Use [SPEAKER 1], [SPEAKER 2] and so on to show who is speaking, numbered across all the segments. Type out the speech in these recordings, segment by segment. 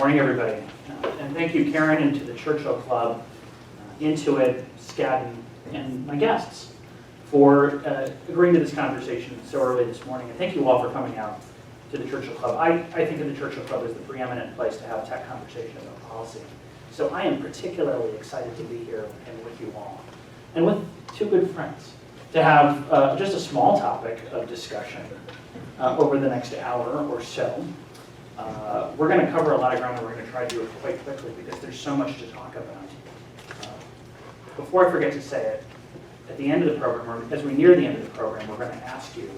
[SPEAKER 1] Morning, everybody. And thank you, Karen, and to the Churchill Club, Intuit, Skadden, and my guests for agreeing to this conversation so early this morning. And thank you all for coming out to the Churchill Club. I think of the Churchill Club as the preeminent place to have tech conversation about policy. So I am particularly excited to be here and with you all, and with two good friends, to have just a small topic of discussion over the next hour or so. We're going to cover a lot of ground, and we're going to try to do it quite quickly because there's so much to talk about. Before I forget to say it, at the end of the program, or as we near the end of the program, we're going to ask you,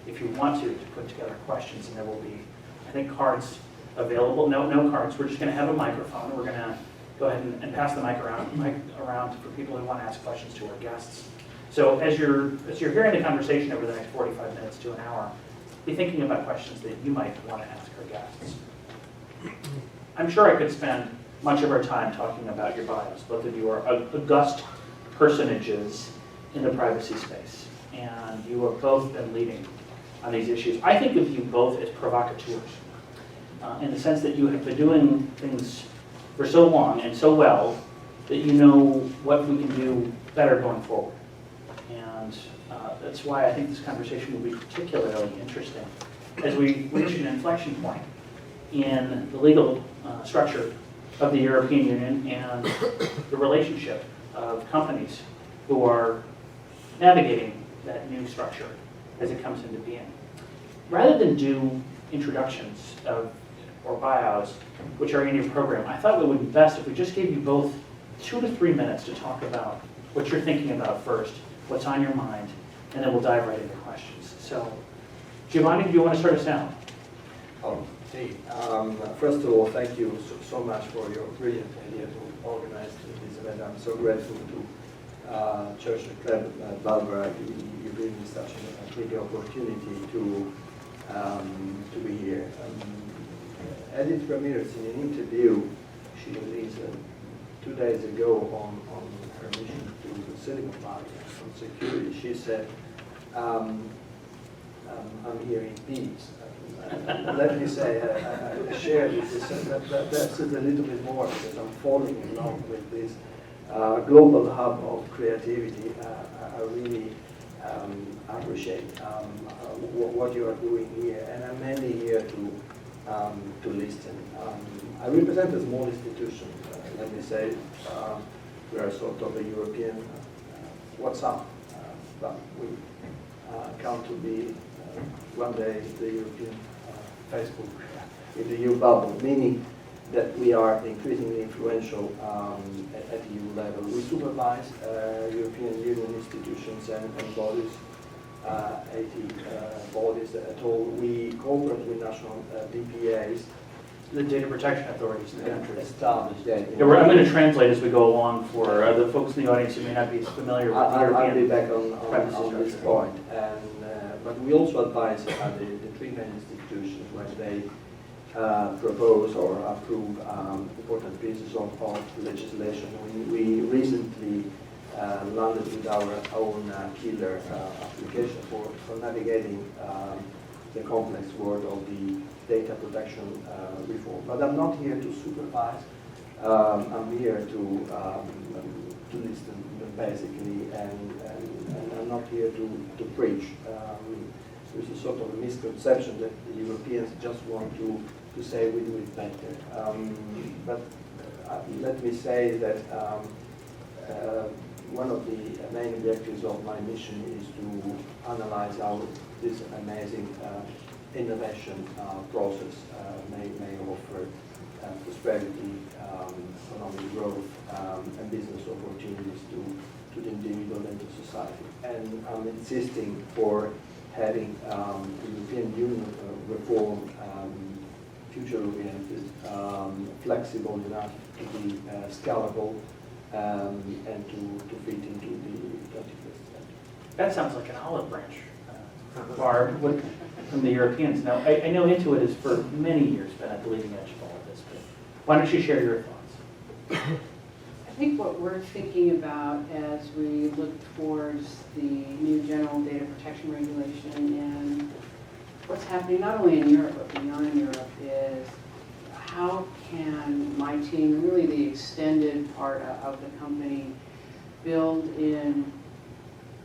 [SPEAKER 1] if you want to put together questions, and there will be, I think, cards available. No cards. We're just going to have a microphone, and we're going to go ahead and pass the mic around for people who want to ask questions to our guests. So as you're hearing the conversation over the next 45 minutes to an hour, be thinking about questions that you might want to ask our guests. I'm sure I could spend much of our time talking about your bios. Both of you are august personages in the privacy space, and you have both been leading on these issues. I think of you both as provocateurs, in the sense that you have been doing things for so long and so well that you know what we can do better going forward. And that's why I think this conversation will be particularly interesting as we reach an inflection point in the legal structure of the European Union and the relationship of companies who are navigating that new structure as it comes into being. Rather than do introductions or bios, which are in your program, I thought it would be best if we just gave you both 2 to 3 minutes to talk about what you're thinking about first, what's on your mind, and then we'll dive right into questions. So, Giovanni, do you want to start us out?
[SPEAKER 2] First of all, thank you so much for your brilliant idea to organize this event. I'm so grateful to Churchill Club, Barbara. You gave me such a great opportunity to be here. Edith Ramirez, in an interview she released 2 days ago on her mission to the Silicon Valley on security, she said, I'm here in peace. Let me say, I share this. That's a little bit more because I'm falling in love with this global hub of creativity. I really appreciate what you are doing here, and I'm mainly here to listen. I represent a small institution. Let me say, we are sort of a European WhatsApp, but we count to be one day the European Facebook in the EU bubble, meaning that we are increasingly influential at EU level. We supervise European Union institutions and bodies, 80 bodies at all. We cooperate with national DPAs.
[SPEAKER 1] The data protection authorities in the country.
[SPEAKER 2] Established, yeah.
[SPEAKER 1] I'm going to translate as we go along for the folks in the audience who may not be familiar with the European.
[SPEAKER 2] I'll be back on this point. But we also advise the 3 main institutions when they propose or approve important pieces of legislation. We recently landed with our own killer application for navigating the complex world of the data protection reform. But I'm not here to supervise. I'm here to listen basically, and I'm not here to preach. There's a sort of a misconception that the Europeans just want to say we do it better. But let me say that one of the main objectives of my mission is to analyze how this amazing innovation process may offer prosperity, economic growth, and business opportunities to the individual and to society. And I'm insisting for having the European Union reform future-oriented, flexible enough to be scalable, and to fit into the 21st century.
[SPEAKER 1] That sounds like an olive branch, Barb, from the Europeans. Now, I know Intuit has for many years been at the leading edge of all of this, but why don't you share your thoughts?
[SPEAKER 3] I think what we're thinking about as we look towards the new general data protection regulation and what's happening not only in Europe but beyond Europe is how can my team, and really the extended part of the company, build in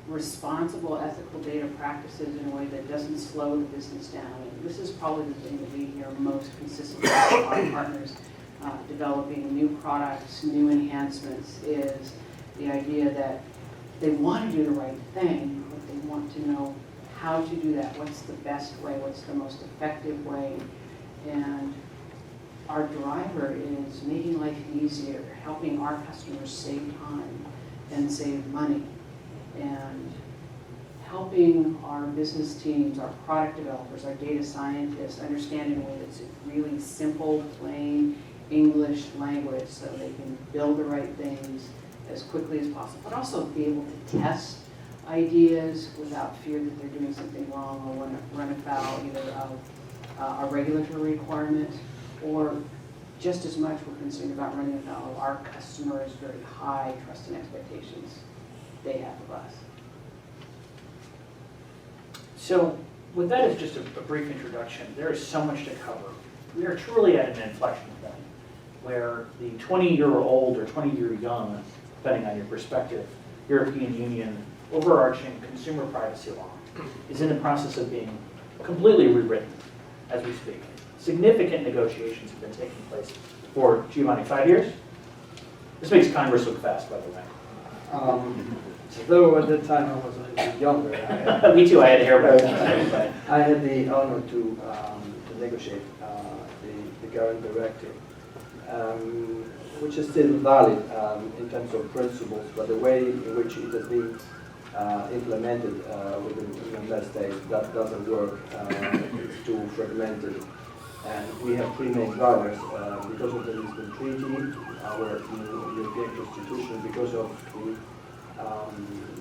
[SPEAKER 3] responsible ethical data practices in a way that doesn't slow the business down? And this is probably the thing that we hear most consistently from our partners developing new products, new enhancements, is the idea that they want to do the right thing, but they want to know how to do that. What's the best way? What's the most effective way? And our driver is making life easier, helping our customers save time and save money, and helping our business teams, our product developers, our data scientists understand in a way that's really simple, plain English language so they can build the right things as quickly as possible, but also be able to test ideas without fear that they're doing something wrong or run afoul either of a regulatory requirement, or just as much we're concerned about running afoul of our customers' very high trust and expectations they have of us.
[SPEAKER 1] So with that as just a brief introduction, there is so much to cover. We are truly at an inflection point where the 20-year-old or 20-year-young, depending on your perspective, European Union overarching consumer privacy law is in the process of being completely rewritten as we speak. Significant negotiations have been taking place for, Giovanni, 5 years? This makes Congress look fast, by the way.
[SPEAKER 2] Though at that time I was a little bit younger,
[SPEAKER 1] Me too, I had hair back then.
[SPEAKER 2] I had the honor to negotiate the current directive, which is still valid in terms of principles, but the way in which it has been implemented within member states, that doesn't work. It's too fragmented. And we have three main drivers because of the Lisbon Treaty, our new European Constitution, because of the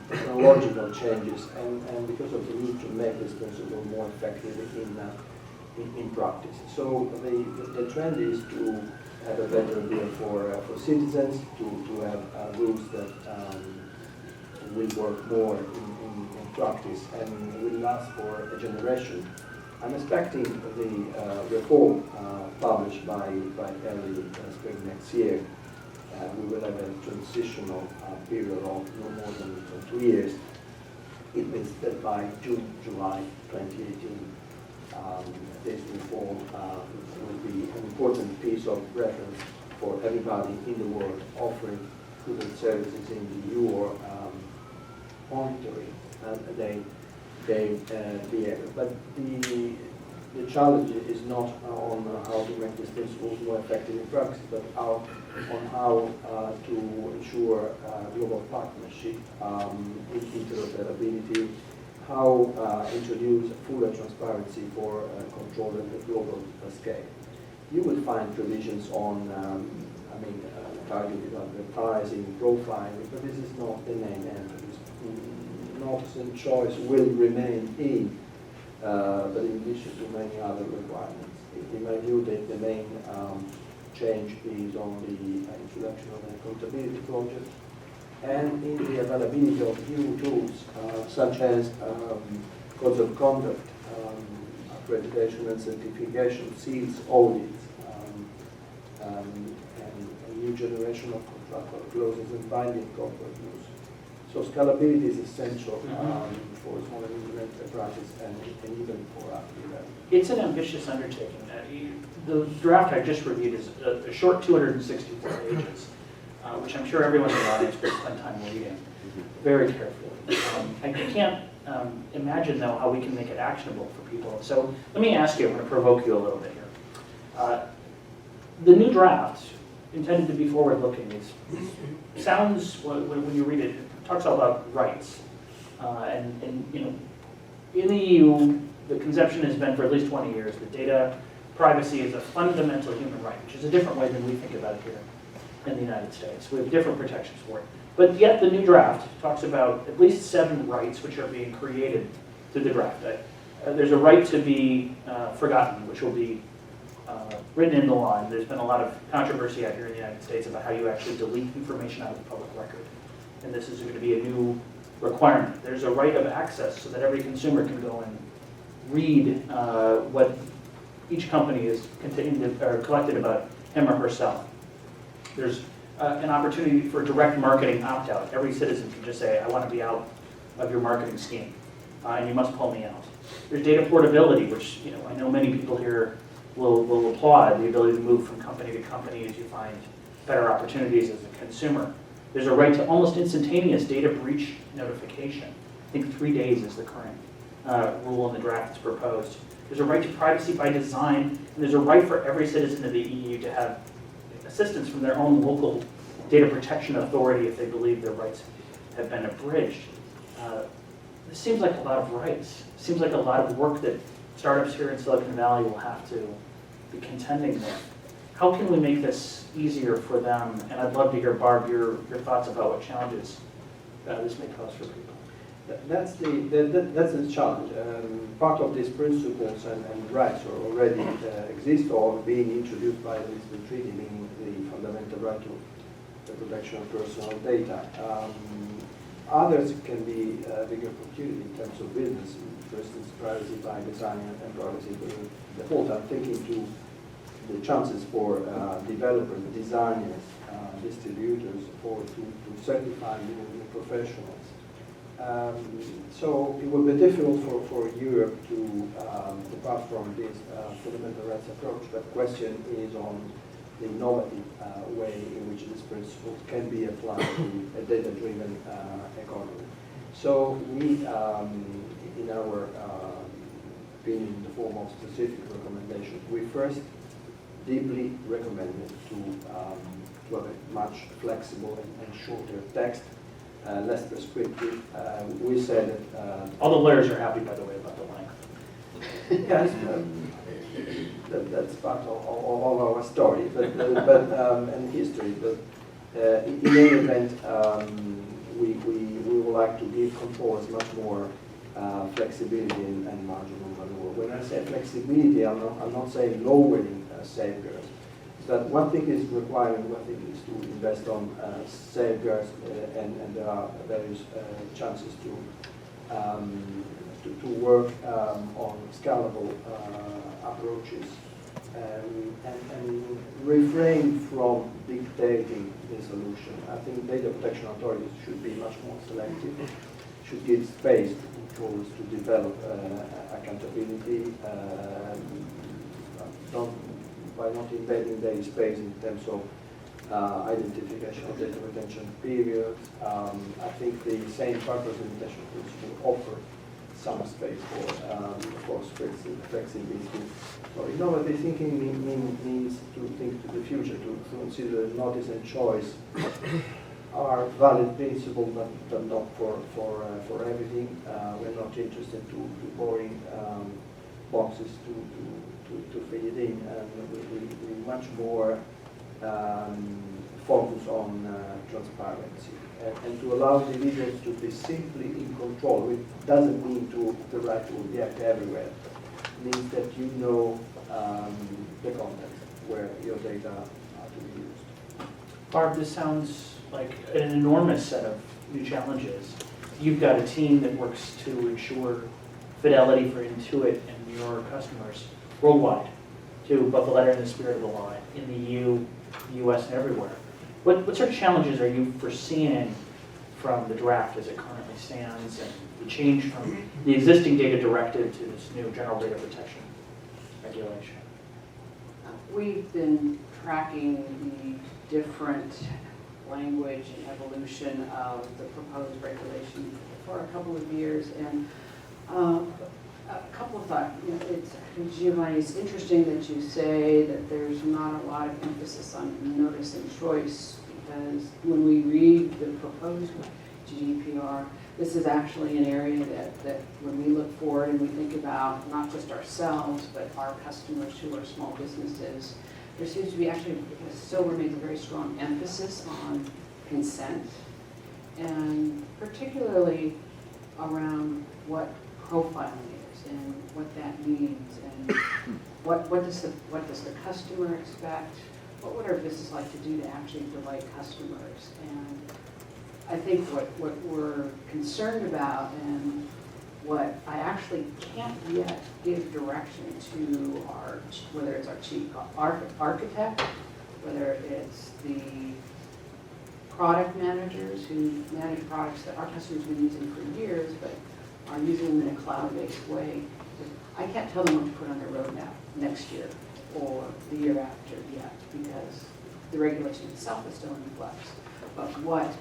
[SPEAKER 2] technological changes, and because of the need to make this principle more effective in practice. So the trend is to have a better deal for citizens, to have rules that will work more in practice and will last for a generation. I'm expecting the reform published by early spring next year. We will have a transitional period of no more than 2 years. It means that by June, July 2018, this reform will be an important piece of reference for everybody in the world offering goods and services in the EU or monitoring behavior. But the challenge is not on how to make these principles more effective in practice, but on how to ensure global partnership, interoperability, how introduce fuller transparency for control at the global scale. You will find provisions on, targeted advertising, profiling, but this is not the main emphasis. Notice and choice will remain in, but in addition to many other requirements. In my view, the main change is on the introduction of an accountability project and in the availability of new tools such as codes of conduct, accreditation and certification, seals, audits, and a new generation of contractual clauses and binding corporate rules. So scalability is essential for small and medium enterprises and even for us.
[SPEAKER 1] It's an ambitious undertaking. The draft I just reviewed is a short 264 pages, which I'm sure everyone in the audience will spend time reading very carefully. I can't imagine, though, how we can make it actionable for people. So let me ask you, I'm going to provoke you a little bit here. The new draft, intended to be forward-looking, sounds, when you read it, talks all about rights. And you know, in the EU, the conception has been for at least 20 years that data privacy is a fundamental human right, which is a different way than we think about it here in the United States. We have different protections for it. But yet the new draft talks about at least 7 rights which are being created through the draft. There's a right to be forgotten, which will be written in the law. And there's been a lot of controversy out here in the United States about how you actually delete information out of the public record. And this is going to be a new requirement. There's a right of access so that every consumer can go and read what each company is collected about him or herself. There's an opportunity for direct marketing opt-out. Every citizen can just say, I want to be out of your marketing scheme, and you must pull me out. There's data portability, which I know many people here will applaud, the ability to move from company to company as you find better opportunities as a consumer. There's a right to almost instantaneous data breach notification. I think 3 days is the current rule in the draft that's proposed. There's a right to privacy by design, and there's a right for every citizen of the EU to have assistance from their own local data protection authority if they believe their rights have been abridged. This seems like a lot of rights. It seems like a lot of work that startups here in Silicon Valley will have to be contending with. How can we make this easier for them? And I'd love to hear, Barb, your thoughts about what challenges this may pose for people.
[SPEAKER 2] That's the challenge. Part of these principles and rights already exist or being introduced by the Lisbon Treaty, meaning the fundamental right to the protection of personal data. Others can be a big opportunity in terms of business. For instance, privacy by design and privacy by default. I'm thinking to the chances for developers, designers, distributors, or to certify new professionals. So it will be difficult for Europe to depart from this fundamental rights approach, but the question is on the innovative way in which this principle can be applied to a data-driven economy. So we, in our opinion, in the form of specific recommendations, we first deeply recommend to have a much flexible and shorter text, less prescriptive. We said that...
[SPEAKER 1] All the lawyers are happy, by the way, about the length.
[SPEAKER 2] Yes, that's part of our story, and history. But in any event, we would like to give controls much more flexibility and margin of maneuver. When I say flexibility, I'm not saying lowering safeguards. But one thing is required, one thing is to invest on safeguards, and there are various chances to work on scalable approaches and refrain from dictating the solution. I think data protection authorities should be much more selective, should give space to controllers to develop accountability, by not embedding their space in terms of identification of data retention periods. I think the same purpose limitation principle offer some space for flexibility. So innovative thinking means to think to the future, to consider notice and choice are valid principles, but not for everything. We're not interested to boring boxes to fit it in, and we much more focus on transparency and to allow individuals to be simply in control. It doesn't mean the right to react everywhere. It means that you know the context where your data are to be used.
[SPEAKER 1] Barb, this sounds like an enormous set of new challenges. You've got a team that works to ensure fidelity for Intuit and your customers worldwide, to both the letter and the spirit of the law in the EU, the US, and everywhere. What sort of challenges are you foreseeing from the draft as it currently stands, and the change from the existing data directive to this new general data protection regulation?
[SPEAKER 3] We've been tracking the different language and evolution of the proposed regulation for a couple of years, and a couple of thoughts. Giovanni, it's interesting that you say that there's not a lot of emphasis on notice and choice, because when we read the proposed GDPR, this is actually an area that when we look forward and we think about not just ourselves, but our customers who are small businesses, there seems to be actually still remains a very strong emphasis on consent, and particularly around what profiling is and what that means, and what does the customer expect? What would our business like to do to actually delight customers? And I think what we're concerned about, and what I actually can't yet give direction to our, whether it's our chief architect whether it's the product managers who manage products that our customers have been using for years, but are using them in a cloud-based way. I can't tell them what to put on their roadmap next year or the year after yet, because the regulation itself is still in flux. But what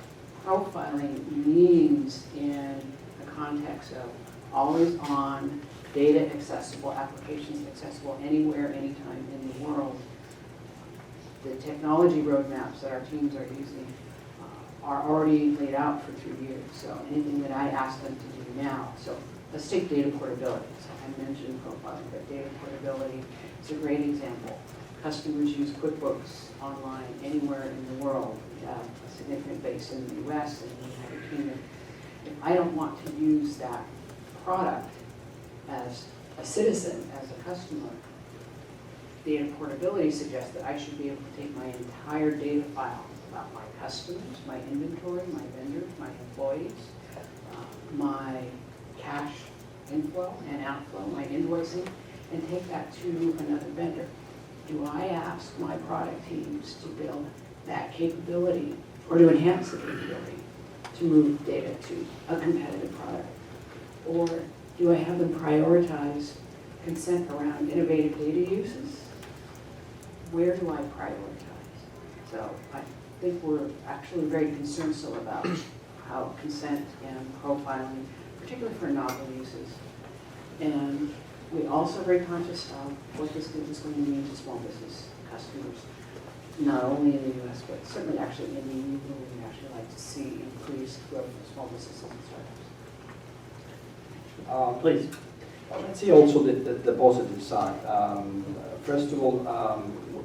[SPEAKER 3] profiling means in the context of always on, data accessible, applications accessible anywhere, anytime in the world, the technology roadmaps that our teams are using are already laid out for 3 years. So anything that I ask them to do now, so let's take data portability. So I mentioned profiling, but data portability is a great example. Customers use QuickBooks online anywhere in the world. We have a significant base in the US and the United Kingdom. If I don't want to use that product as a citizen, as a customer, data portability suggests that I should be able to take my entire data file about my customers, my inventory, my vendors, my employees, my cash inflow and outflow, my invoicing, and take that to another vendor. Do I ask my product teams to build that capability or to enhance the capability to move data to a competitive product? Or do I have them prioritize consent around innovative data uses? Where do I prioritize? So I think we're actually very concerned still about how consent and profiling, particularly for novel uses. And we also are very conscious of what this is going to mean to small business customers, not only in the US, but certainly actually in the EU, we actually like to see increased growth of small businesses and startups.
[SPEAKER 1] Please.
[SPEAKER 2] Let's see also the positive side. First of all,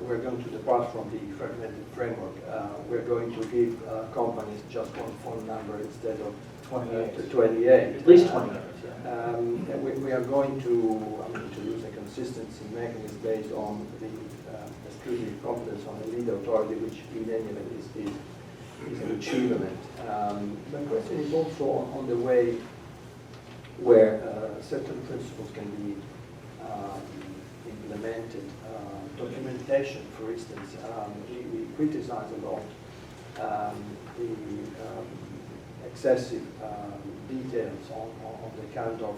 [SPEAKER 2] we're going to depart from the fragmented framework. We're going to give companies just one phone number instead of 28.
[SPEAKER 1] At least 28.
[SPEAKER 2] We are going to introduce a consistency mechanism based on the exclusive competence on a legal authority, which in any event is an achievement. The question is also on the way where certain principles can be implemented. Documentation, for instance, we criticize a lot the excessive details on the kind of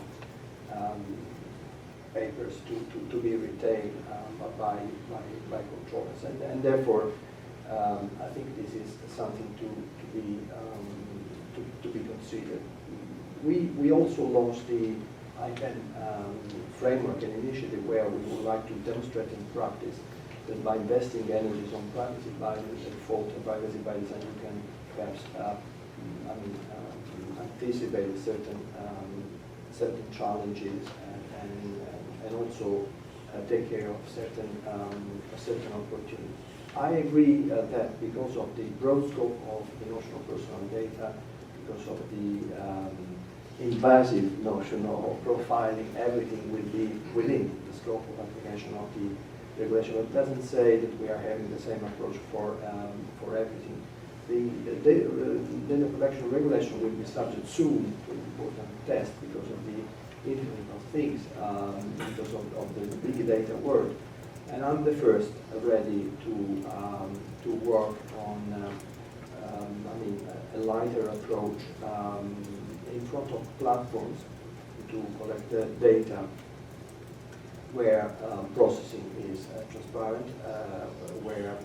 [SPEAKER 2] papers to be retained by controllers, and therefore I think this is something to be considered. We also launched the ICANN framework, an initiative where we would like to demonstrate in practice that by investing energies on privacy by default and privacy by design, you can perhaps anticipate certain challenges and also take care of certain opportunities. I agree that because of the broad scope of the notion of personal data, because of the invasive notion of profiling, everything will be within the scope of application of the regulation. It doesn't say that we are having the same approach for everything. The data protection regulation will be subject soon to an important test because of the Internet of Things, because of the big data world. And I'm the first ready to work on a lighter approach in front of platforms to collect the data where processing is transparent, where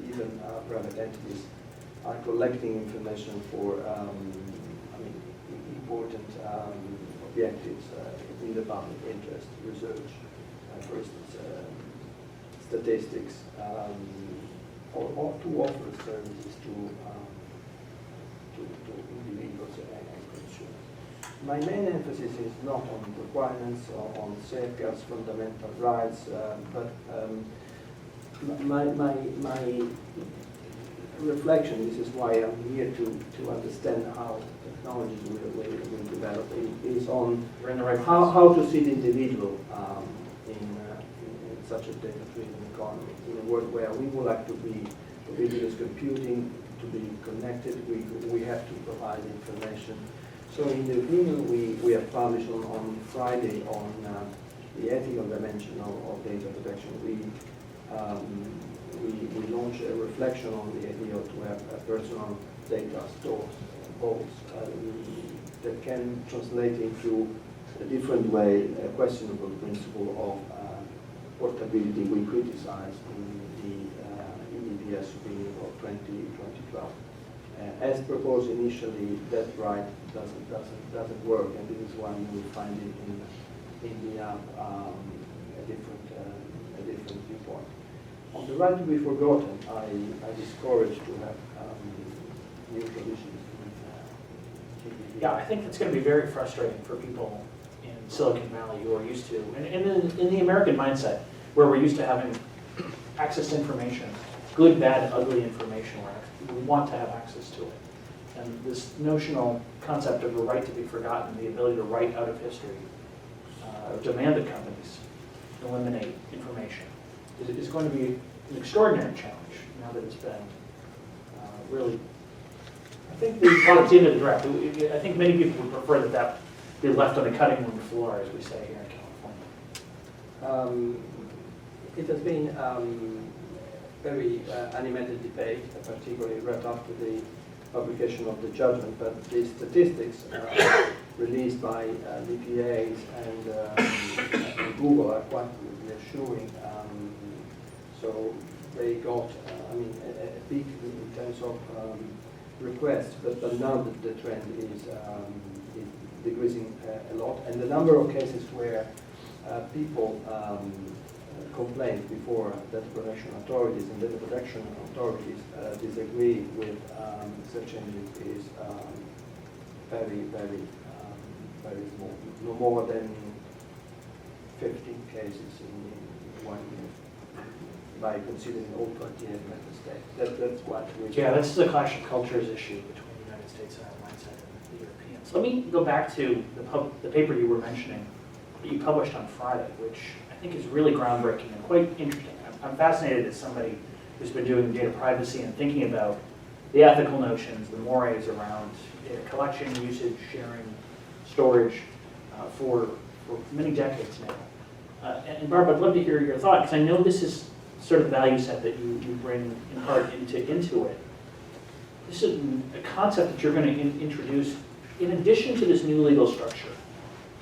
[SPEAKER 2] even private entities are collecting information for important objectives in the public interest, research, for instance, statistics, or to offer services to individuals and consumers. My main emphasis is not on requirements or on safeguards, fundamental rights, but my reflection, this is why I'm here to understand how technologies will develop, is on how to see the individual in such a data-driven economy, in a world where we would like to be ubiquitous computing, to be connected, we have to provide information. So in the opinion we have published on Friday on the ethical dimension of data protection, we launched a reflection on the idea to have a personal data stores, vaults, that can translate into a different way, a questionable principle of portability we criticized in the EDPS opinion of 2012. As proposed initially, that right doesn't work, and this is why you will find it in the app a different viewpoint. On the right to be forgotten, I discourage to have new traditions.
[SPEAKER 1] Yeah, I think that's going to be very frustrating for people in Silicon Valley who are used to, and in the American mindset, where we're used to having access to information, good, bad, ugly information, where we want to have access to it. And this notional concept of a right to be forgotten, the ability to write out of history, demand that companies eliminate information, is going to be an extraordinary challenge now that it's been really, I think we brought it into the draft. I think many people would prefer that be left on the cutting room floor, as we say here in California.
[SPEAKER 2] It has been very animated debate, particularly right after the publication of the judgment, but the statistics released by the EPAs and Google are quite reassuring. So they got, a peak in terms of requests, but now the trend is decreasing a lot, and the number of cases where people complained before data protection authorities and data protection authorities disagree with such changes is very, very, very small. No more than 15 cases in 1 year, by considering all 28 member states. That's quite rich.
[SPEAKER 1] Yeah, this is a clash of cultures issue between the United States and our mindset and the Europeans. Let me go back to the paper you were mentioning that you published on Friday, which I think is really groundbreaking and quite interesting. I'm fascinated as somebody who's been doing data privacy and thinking about the ethical notions, the mores around data collection, usage, sharing, storage for many decades now. And Barb, I'd love to hear your thought, because I know this is sort of the value set that you bring in part into it. This is a concept that you're going to introduce in addition to this new legal structure.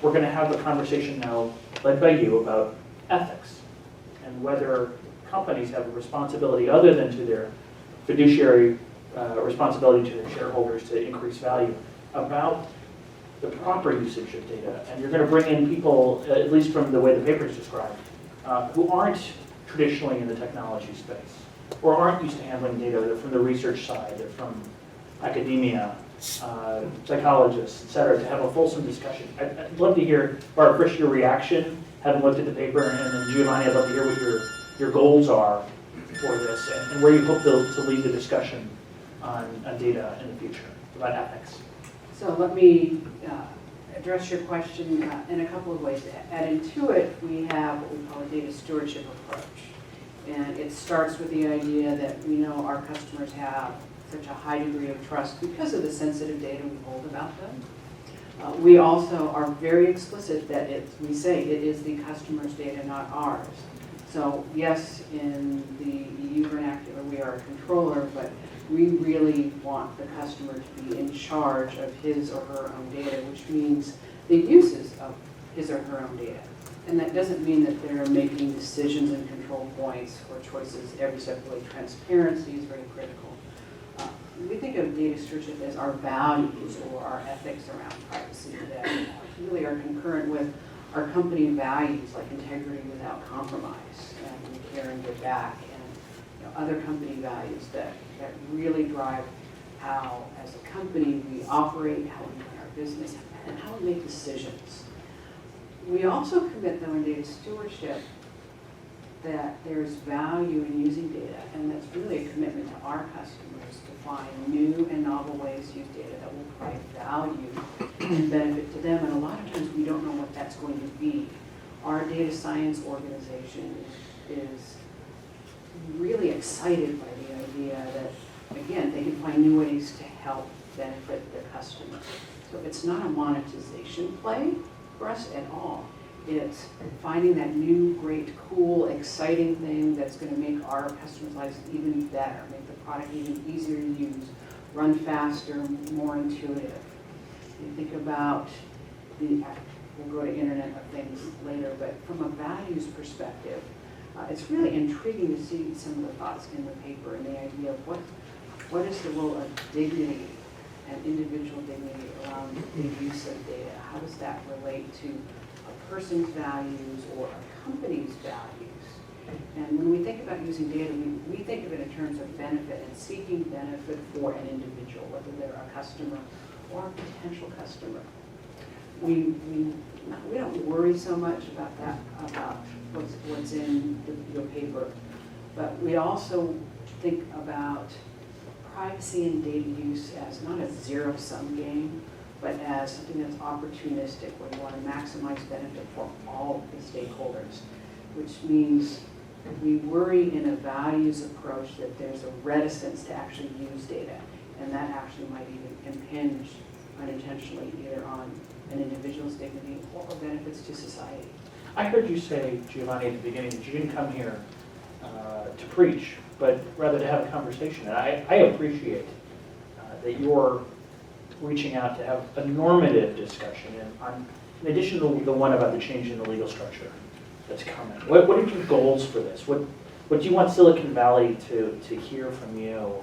[SPEAKER 1] We're going to have a conversation now led by you about ethics and whether companies have a responsibility other than to their fiduciary responsibility to their shareholders to increase value about the proper usage of data. And you're going to bring in people, at least from the way the paper is described, who aren't traditionally in the technology space or aren't used to handling data. They're from the research side, they're from academia, psychologists, et cetera, to have a fulsome discussion. I'd love to hear, Barb, first your reaction, having looked at the paper, and then Giovanni, I'd love to hear what your goals are for this and where you hope to lead the discussion on data in the future about ethics.
[SPEAKER 3] So let me address your question in a couple of ways. At Intuit, we have what we call a data stewardship approach. And it starts with the idea that we know our customers have such a high degree of trust because of the sensitive data we hold about them. We also are very explicit that we say it is the customer's data, not ours. So yes, in the EU vernacular, we are a controller, but we really want the customer to be in charge of his or her own data, which means the uses of his or her own data. And that doesn't mean that they're making decisions and control points or choices every step of the way. Transparency is very critical. We think of data stewardship as our values or our ethics around privacy that really are concurrent with our company values like integrity without compromise and care and give back, and other company values that really drive how, as a company, we operate, how we run our business, and how we make decisions. We also commit, though, in data stewardship that there's value in using data, and that's really a commitment to our customers to find new and novel ways to use data that will provide value and benefit to them. And a lot of times we don't know what that's going to be. Our data science organization is really excited by the idea that, again, they can find new ways to help benefit their customers. So it's not a monetization play for us at all. It's finding that new, great, cool, exciting thing that's going to make our customers' lives even better, make the product even easier to use, run faster, more intuitive. You think about we'll go to Internet of Things later, but from a values perspective, it's really intriguing to see some of the thoughts in the paper and the idea of what is the role of dignity and individual dignity around the use of data. How does that relate to a person's values or a company's values? And when we think about using data, we think of it in terms of benefit and seeking benefit for an individual, whether they're a customer or a potential customer. We don't worry so much about that, about what's in your paper, but we also think about privacy and data use as not a zero-sum game, but as something that's opportunistic, where you want to maximize benefit for all the stakeholders, which means we worry in a values approach that there's a reticence to actually use data, and that actually might even impinge unintentionally either on an individual's dignity or benefits to society.
[SPEAKER 1] I heard you say, Giovanni, at the beginning that you didn't come here to preach, but rather to have a conversation. And I appreciate that you're reaching out to have a normative discussion, and in addition to the one about the change in the legal structure that's coming. What are your goals for this? What do you want Silicon Valley to hear from you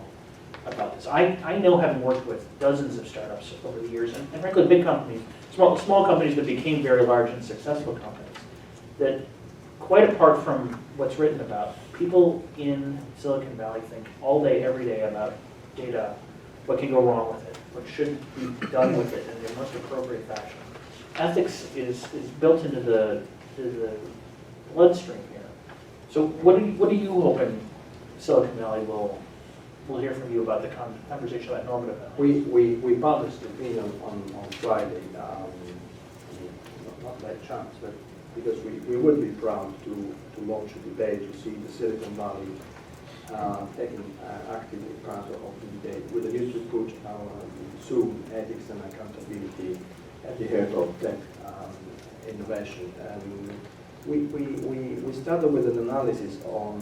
[SPEAKER 1] about this? I know, having worked with dozens of startups over the years, and frankly big companies, small companies that became very large and successful companies, that quite apart from what's written about, people in Silicon Valley think all day, every day about data, what can go wrong with it, what should be done with it in the most appropriate fashion. Ethics is built into the bloodstream here. So what are you hoping Silicon Valley will hear from you about the conversation about normative value?
[SPEAKER 2] We published the opinion on Friday, not by chance, but because we would be proud to launch a debate, to see the Silicon Valley taking actively part of the debate with a view to put our soon ethics and accountability at the heart of tech innovation. We started with an analysis on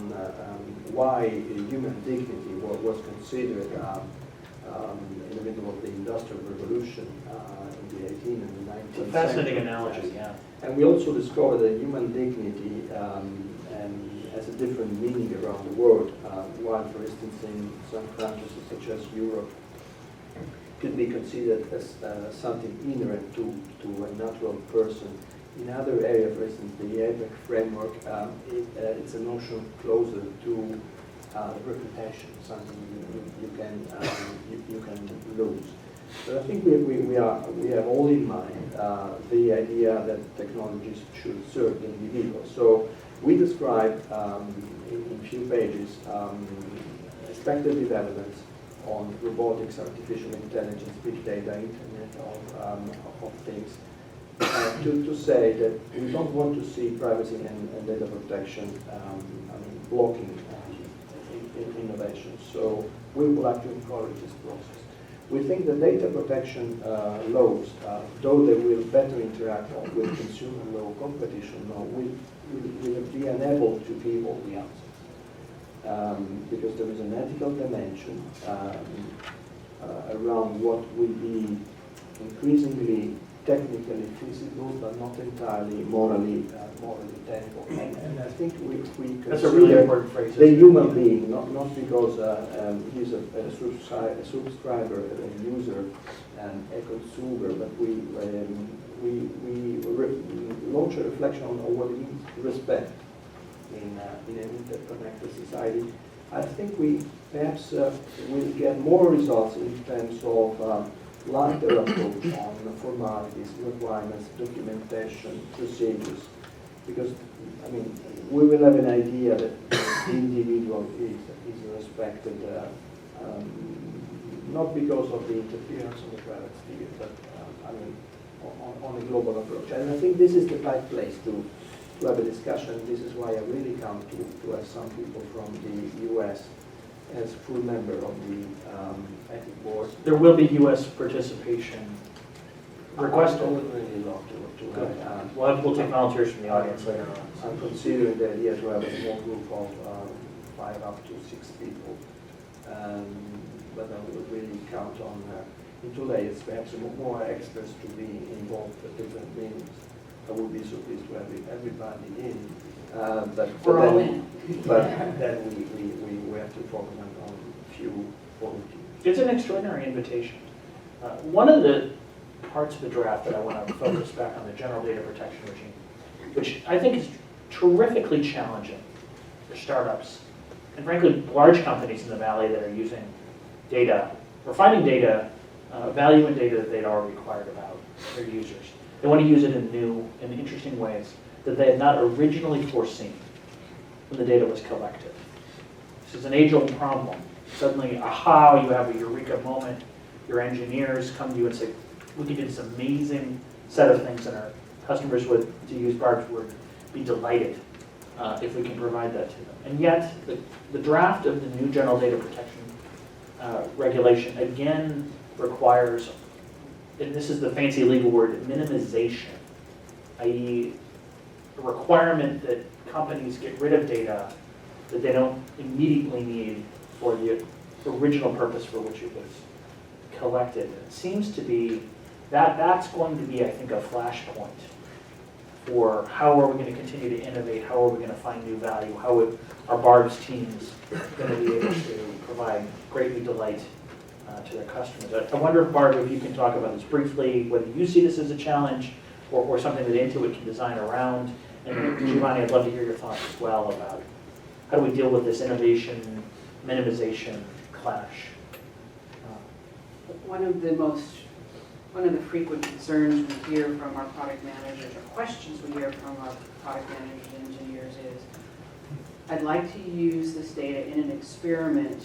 [SPEAKER 2] why human dignity was considered in the middle of the Industrial Revolution in the 18th and the 19th
[SPEAKER 1] It's a fascinating analogy, yeah.
[SPEAKER 2] And we also discovered that human dignity has a different meaning around the world, while, for instance, in some countries such as Europe, could be considered as something inherent to a natural person. In other areas, for instance, the APEC framework, it's a notion closer to reputation, something you can lose. But I think we have all in mind the idea that technologies should serve the individual. So we describe in a few pages expected developments on robotics, artificial intelligence, big data, Internet of Things, to say that we don't want to see privacy and data protection blocking innovation. So we would like to encourage this process. We think the data protection laws, though they will better interact with consumer law, competition law, will be unable to give all the answers. Because there is an ethical dimension around what will be increasingly technically feasible, but not entirely morally tenable. And I think we
[SPEAKER 1] That's a really important phrase.
[SPEAKER 2] the human being, not because he's a subscriber, a user, and a consumer, but we launch a reflection on what it means to respect in an interconnected society. I think we perhaps will get more results in terms of lighter approach on formalities, requirements, documentation, procedures, because we will have an idea that the individual is respected, not because of the interference of the private sphere, but on a global approach. And I think this is the right place to have a discussion. This is why I really come to have some people from the US as full member of the ethics board.
[SPEAKER 1] There will be U.S. participation request
[SPEAKER 2] I
[SPEAKER 1] it?
[SPEAKER 2] would really love to.
[SPEAKER 1] Good. We'll take volunteers from the audience later on.
[SPEAKER 2] I'm considering the idea to have a small group of 5 up to 6 people. But I would really count on, in 2 days, perhaps more experts to be involved at different meetings. I would be so pleased to have everybody in.
[SPEAKER 3] We're all in.
[SPEAKER 2] But then we have to focus on a few volunteers.
[SPEAKER 1] It's an extraordinary invitation. One of the parts of the draft that I want to focus back on the general data protection regime, which I think is terrifically challenging for startups and frankly large companies in the Valley that are using data or finding data, value in data that they'd already acquired about their users. They want to use it in new and interesting ways that they had not originally foreseen when the data was collected. This is an age-old problem. Suddenly, aha, you have a eureka moment. Your engineers come to you and say, we can do this amazing set of things, and our customers would, to use Barb's word, be delighted if we can provide that to them. And yet, the draft of the new General Data Protection Regulation again requires, and this is the fancy legal word, minimization, i.e. a requirement that companies get rid of data that they don't immediately need for the original purpose for which it was collected. It seems to be that's going to be, I think, a flashpoint for how are we going to continue to innovate, how are we going to find new value, how are Barb's teams going to be able to provide great new delight to their customers. I wonder, Barb, if you can talk about this briefly, whether you see this as a challenge or something that Intuit can design around. And Giovanni, I'd love to hear your thoughts as well about how do we deal with this innovation, minimization clash.
[SPEAKER 3] One of the frequent concerns we hear from our product managers, or questions we hear from our product managers and engineers is, I'd like to use this data in an experiment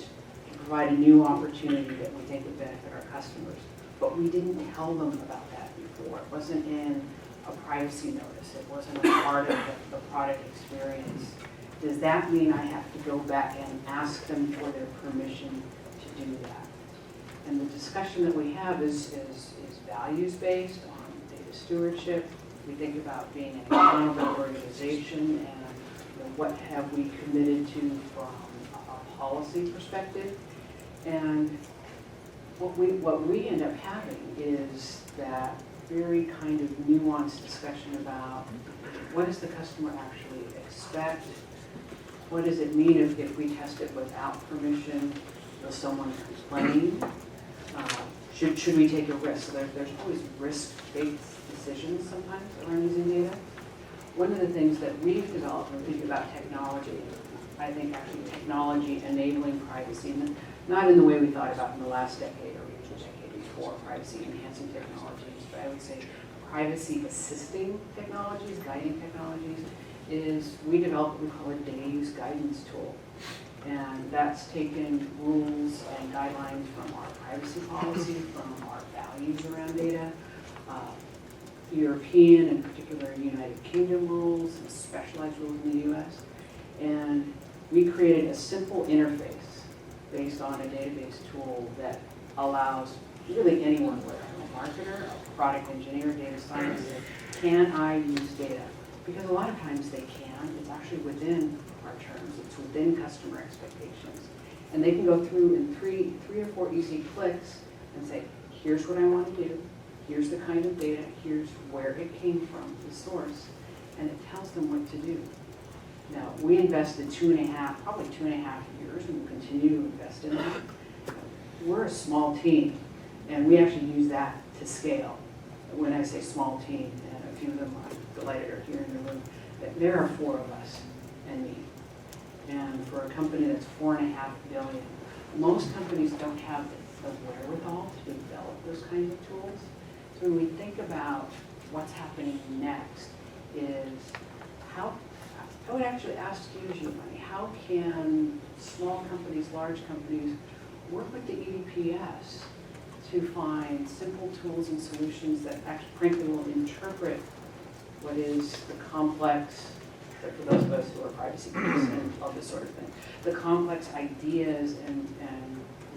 [SPEAKER 3] to provide a new opportunity that we think would benefit our customers. But we didn't tell them about that before. It wasn't in a privacy notice. It wasn't a part of the product experience. Does that mean I have to go back and ask them for their permission to do that? And the discussion that we have is values-based on data stewardship. We think about being an accountable organization and what have we committed to from a policy perspective. And what we end up having is that very kind of nuanced discussion about what does the customer actually expect? What does it mean if we test it without permission? Will someone complain? Should we take a risk? So there's always risk-based decisions sometimes around using data. One of the things that we've developed when thinking about technology, I think actually technology enabling privacy, and not in the way we thought about in the last decade or even the decade before, privacy enhancing technologies, but I would say privacy assisting technologies, guiding technologies, is we developed what we call a data use guidance tool. And that's taken rules and guidelines from our privacy policy, from our values around data, European and particularly United Kingdom rules, and specialized rules in the US. And we created a simple interface based on a database tool that allows really anyone, whether I'm a marketer, a product engineer, data scientist, can I use data? Because a lot of times they can. It's actually within our terms. It's within customer expectations. And they can go through in three or four easy clicks and say, here's what I want to do. Here's the kind of data. Here's where it came from, the source. And it tells them what to do. Now, we invested probably 2.5 years, and we'll continue to invest in that. We're a small team, and we actually use that to scale. When I say small team, and a few of them I'm delighted are here in the room, there are 4 of us and me. And for a company that's $4.5 billion, most companies don't have the wherewithal to develop those kinds of tools. So when we think about what's happening next is I would actually ask you, Giovanni, how can small companies, large companies work with the EDPS to find simple tools and solutions that actually, frankly, will interpret what is the complex, for those of us who are privacy geeks and all this sort of thing, the complex ideas and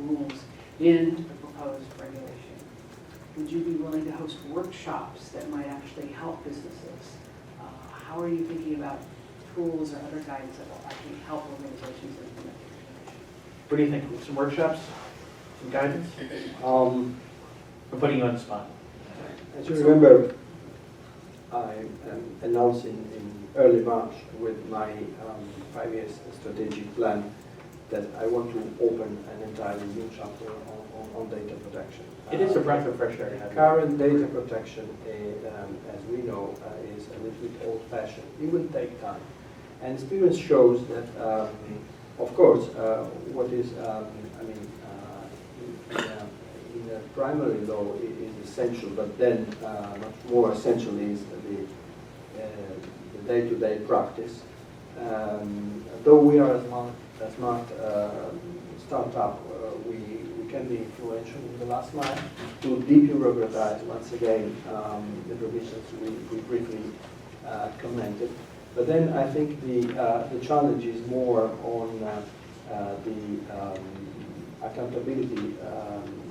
[SPEAKER 3] rules in the proposed regulation. Would you be willing to host workshops that might actually help businesses? How are you thinking about tools or other guidance that will actually help organizations implement the
[SPEAKER 1] What do you think? Some workshops? Some guidance? I'm putting you on the spot.
[SPEAKER 2] As you remember, I am announcing in early March with my 5 years strategic plan that I want to open an entirely new chapter on data protection.
[SPEAKER 1] It is a breath of fresh air to have you.
[SPEAKER 2] Current data protection, as we know, is a little bit old-fashioned. It will take time. And experience shows that, of course, what is, in a primary law is essential, but then much more essential is the day-to-day practice. Though we are a smart startup, we can be influential in the last mile to debureaucratize once again the provisions we briefly commented. But then I think the challenge is more on the accountability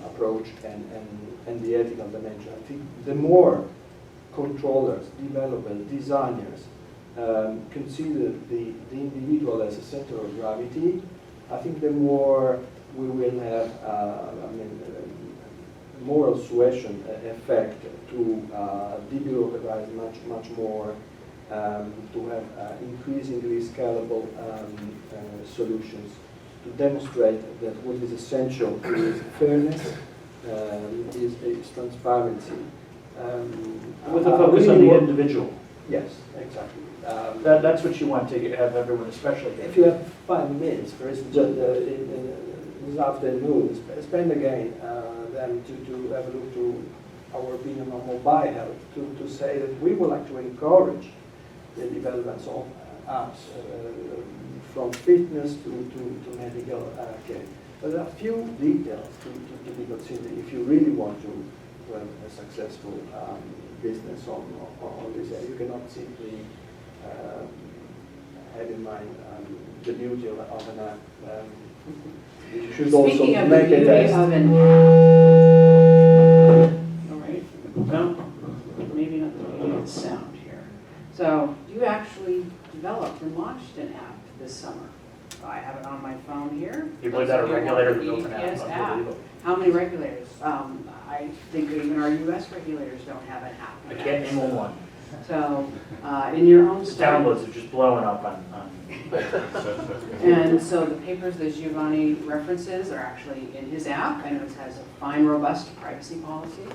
[SPEAKER 2] approach and the ethical dimension. I think the more controllers, developers, designers consider the individual as a center of gravity, I think the more we will have moral suasion effect to debureaucratize much more, to have increasingly scalable solutions, to demonstrate that what is essential is fairness, is transparency.
[SPEAKER 1] With a focus on the individual.
[SPEAKER 2] Yes, exactly.
[SPEAKER 1] That's what you want to have everyone, especially.
[SPEAKER 2] If you have 5 minutes, for instance, this afternoon, spend again them to have a look to our opinion on mobile health, to say that we would like to encourage the development of apps from fitness to medical care. But there are a few details to be considered if you really want to have a successful business on this area. You cannot simply have in mind the beauty of an app. You should also
[SPEAKER 3] Speaking of the
[SPEAKER 2] make a
[SPEAKER 3] beauty
[SPEAKER 2] test.
[SPEAKER 3] of an all right, no, maybe not the beauty of the sound here. So you actually developed and launched an app this summer. I have it on my phone here.
[SPEAKER 1] You believe that a
[SPEAKER 3] So
[SPEAKER 1] regulator
[SPEAKER 3] the
[SPEAKER 1] built an app?
[SPEAKER 3] EPS app.
[SPEAKER 1] Unbelievable.
[SPEAKER 3] How many regulators? I think even our U.S. regulators don't have an app.
[SPEAKER 1] I can't name one.
[SPEAKER 3] So, in your own
[SPEAKER 1] The
[SPEAKER 3] style.
[SPEAKER 1] downloads are just blowing up on
[SPEAKER 3] And so the papers that Giovanni references are actually in his app, and it has a fine, robust privacy policy.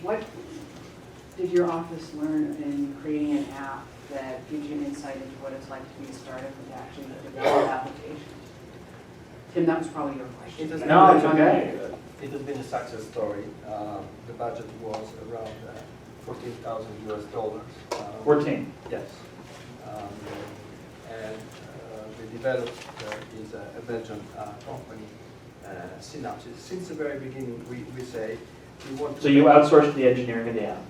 [SPEAKER 3] What did your office learn in creating an app that gives you insight into what it's like to be a startup and to actually develop applications? Tim, that was probably your question.
[SPEAKER 1] No, it's okay.
[SPEAKER 2] It has been a success story. The budget was around $14,000 US.
[SPEAKER 1] 14.
[SPEAKER 2] Yes. And the developer is a Belgian company, Synapses. Since the very beginning, we say we want to...
[SPEAKER 1] So you outsourced the engineering of the app?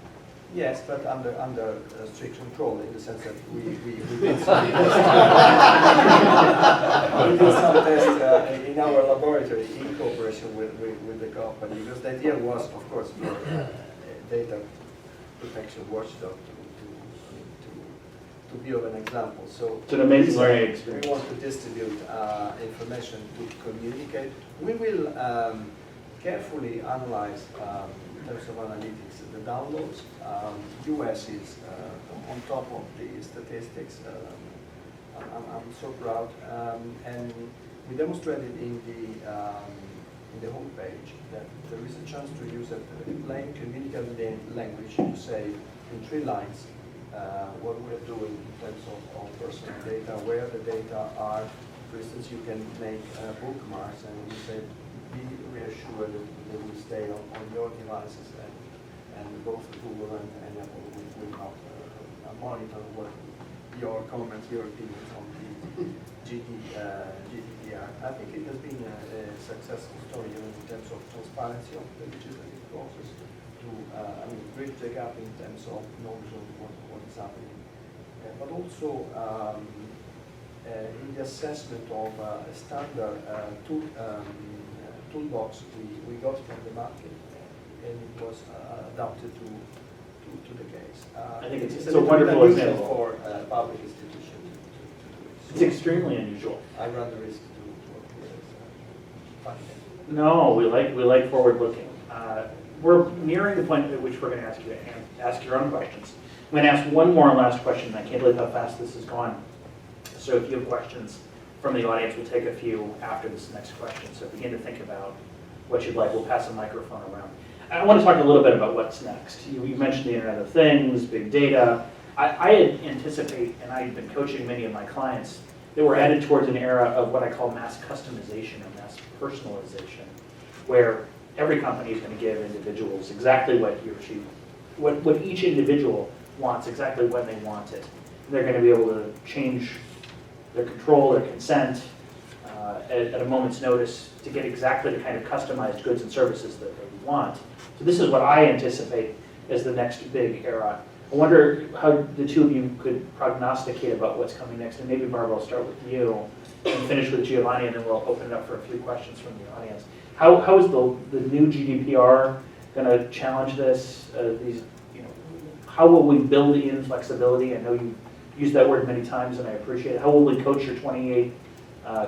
[SPEAKER 2] Yes, but under strict control, in the sense that we did some tests in our laboratory in cooperation with the company, because the idea was, of course, for data protection watchdog to be of an example. So
[SPEAKER 1] It's an amazing learning
[SPEAKER 2] we
[SPEAKER 1] experience.
[SPEAKER 2] want to distribute information to communicate. We will carefully analyze in terms of analytics the downloads. US is on top of the statistics. I'm so proud. And we demonstrated in the homepage that there is a chance to use a plain communicable language to say in 3 lines what we're doing in terms of personal data, where the data are. For instance, you can make bookmarks and you say, be reassured that they will stay on your devices, and both Google and Apple will not monitor what your comments, your opinions on the GDPR. I think it has been a successful story in terms of transparency of the legislative process, to bridge the gap in terms of knowledge of what is happening, but also in the assessment of a standard toolbox we got from the market. it was adapted to the case.
[SPEAKER 1] I think it's a
[SPEAKER 2] little bit
[SPEAKER 1] wonderful
[SPEAKER 2] unusual
[SPEAKER 1] example.
[SPEAKER 2] for a public institution to do it.
[SPEAKER 1] It's extremely unusual.
[SPEAKER 2] I run the risk to appear as a funny thing.
[SPEAKER 1] No, we like forward looking. We're nearing the point at which we're going to ask you to ask your own questions. I'm going to ask one more and last question. I can't believe how fast this has gone. So if you have questions from the audience, we'll take a few after this next question. So begin to think about what you'd like. We'll pass the microphone around. I want to talk a little bit about what's next. You mentioned the Internet of Things, big data. I anticipate, and I've been coaching many of my clients, that we're headed towards an era of what I call mass customization or mass personalization, where every company is going to give individuals exactly what he or she, what each individual wants, exactly when they want it. They're going to be able to change their control, their consent at a moment's notice to get exactly the kind of customized goods and services that they want. So this is what I anticipate as the next big era. I wonder how the two of you could prognosticate about what's coming next. And maybe Barbara, I'll start with you and finish with Giovanni, and then we'll open it up for a few questions from the audience. How is the new GDPR going to challenge this? How will we build in flexibility? I know you used that word many times, and I appreciate it. How will we coach your 28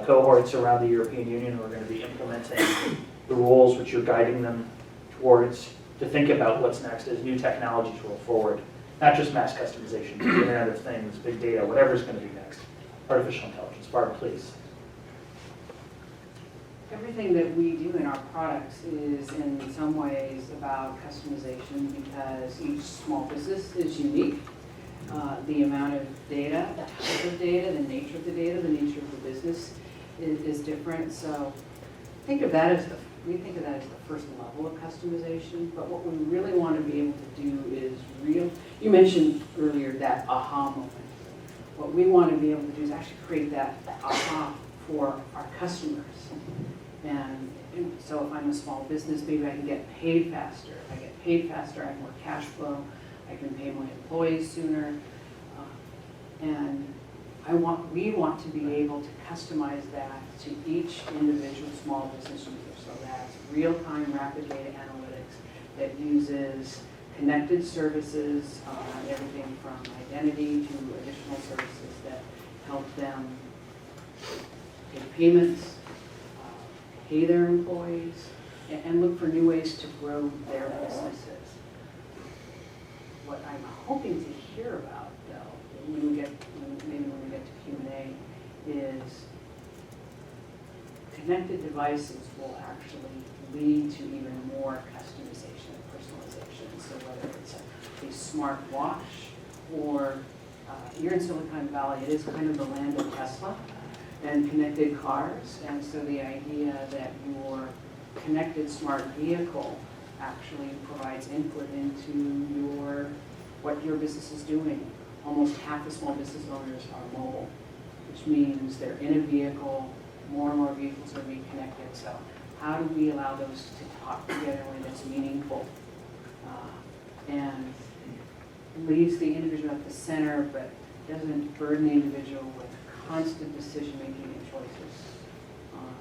[SPEAKER 1] cohorts around the European Union who are going to be implementing the rules which you're guiding them towards to think about what's next as new technologies roll forward? Not just mass customization, but the Internet of Things, big data, whatever's going to be next. Artificial intelligence. Barbara, please.
[SPEAKER 3] Everything that we do in our products is in some ways about customization because each small business is unique. The amount of data, the type of data, the nature of the data, the nature of the business is different. So think of that as we think of that as the first level of customization, but what we really want to be able to do is you mentioned earlier that aha moment. What we want to be able to do is actually create that aha for our customers. And so if I'm a small business, maybe I can get paid faster. If I get paid faster, I have more cash flow. I can pay my employees sooner. And we want to be able to customize that to each individual small business user. So that's real-time rapid data analytics that uses connected services, everything from identity to additional services that help them take payments, pay their employees, and look for new ways to grow their businesses. What I'm hoping to hear about, though, maybe when we get to Q&A, is connected devices will actually lead to even more customization and personalization. So whether it's a smart watch or you're in Silicon Valley, it is kind of the land of Tesla and connected cars. And so the idea that your connected smart vehicle actually provides input into what your business is doing. Almost half the small business owners are mobile, which means they're in a vehicle, more and more vehicles are being connected. So how do we allow those to talk together in a way that's meaningful and leaves the individual at the center, but doesn't burden the individual with constant decision-making and choices on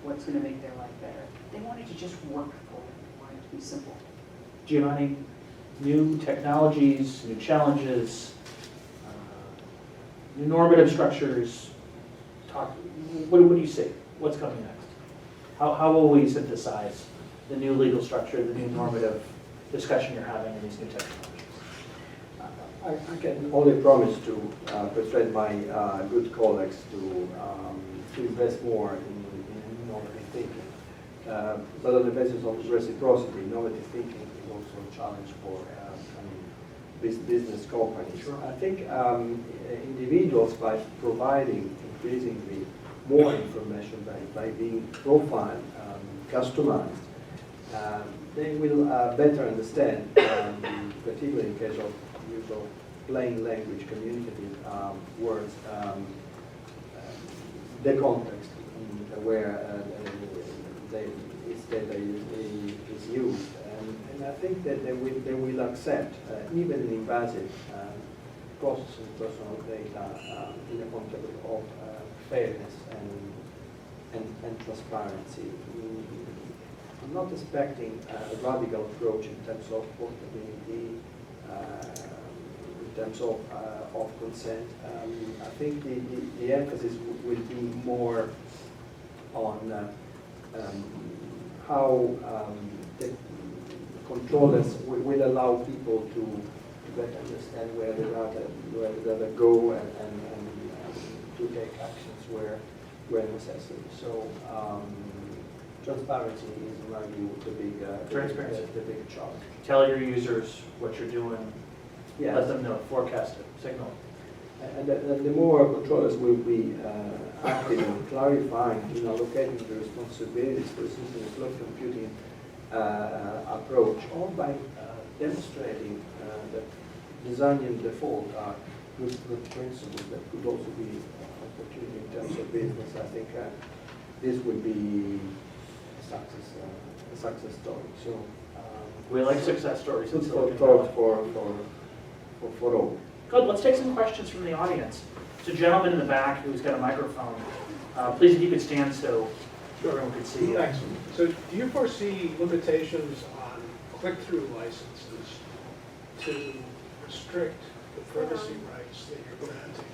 [SPEAKER 3] what's going to make their life better. They want it to just work for them. They want it to be simple.
[SPEAKER 1] Giovanni, new technologies, new challenges, new normative structures. What do you see? What's coming next? How will we synthesize the new legal structure, the new normative discussion you're having in these new technologies?
[SPEAKER 2] I can only promise to persuade my good colleagues to invest more in normative thinking. But on the basis of reciprocity, normative thinking is also a challenge for business companies.
[SPEAKER 1] Sure.
[SPEAKER 2] I think individuals, by providing increasingly more information, by being profiled, customized, they will better understand, particularly in case of use of plain language, communicative words, the context where its data is used. And I think that they will accept even an invasive processing personal data in the context of fairness and transparency. I'm not expecting a radical approach in terms of portability, in terms of consent. I think the emphasis will be more on how the controllers will allow people to better understand where they rather go and to take actions where necessary. So transparency is, in my view,
[SPEAKER 1] Transparency.
[SPEAKER 2] the big challenge.
[SPEAKER 1] Tell your users what you're doing,
[SPEAKER 2] Yes.
[SPEAKER 1] let them know, forecast it, signal.
[SPEAKER 2] And the more controllers will be active in clarifying, allocating the responsibilities for instance, in the cloud computing approach, or by demonstrating that design and default are good principles that could also be an opportunity in terms of business. I think this would be a success story. So
[SPEAKER 1] We like success stories. in
[SPEAKER 2] food for
[SPEAKER 1] Silicon
[SPEAKER 2] thought
[SPEAKER 1] Valley.
[SPEAKER 2] for all.
[SPEAKER 1] Good, let's take some questions from the audience. There's a gentleman in the back who's got a microphone. Please, if you could stand so everyone could see.
[SPEAKER 4] Thanks. So do you foresee limitations on click-through licenses to restrict the privacy rights that you're granting?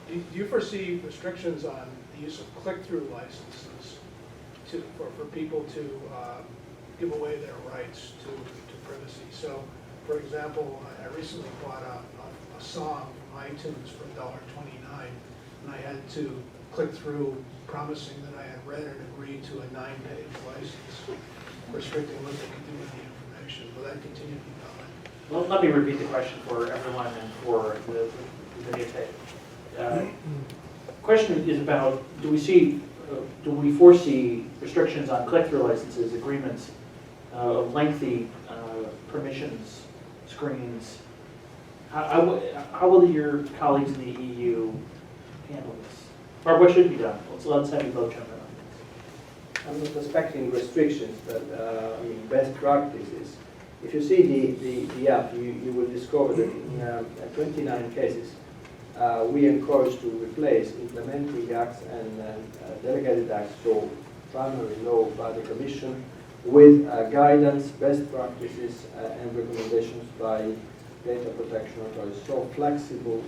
[SPEAKER 4] Do you foresee restrictions on the use of click-through licenses for people to give away their rights to privacy? So, for example, I recently bought a song from iTunes for $1.29, and I had to click through promising that I had read and agreed to a 9-page license restricting what they could do with the information. Will that continue to be valid?
[SPEAKER 1] Well, let me repeat the question for everyone and for the videotape. Question is about, do we foresee restrictions on click-through licenses, agreements, lengthy permissions, screens? How will your colleagues in the EU handle this? Or what should be done? Let's have you both jump in on this.
[SPEAKER 2] I'm not expecting restrictions, but best practices. If you see the app, you will discover that in 29 cases, we encourage to replace implementing acts and delegated acts, so primary law by the Commission, with guidance, best practices, and recommendations by data protection authorities. So flexible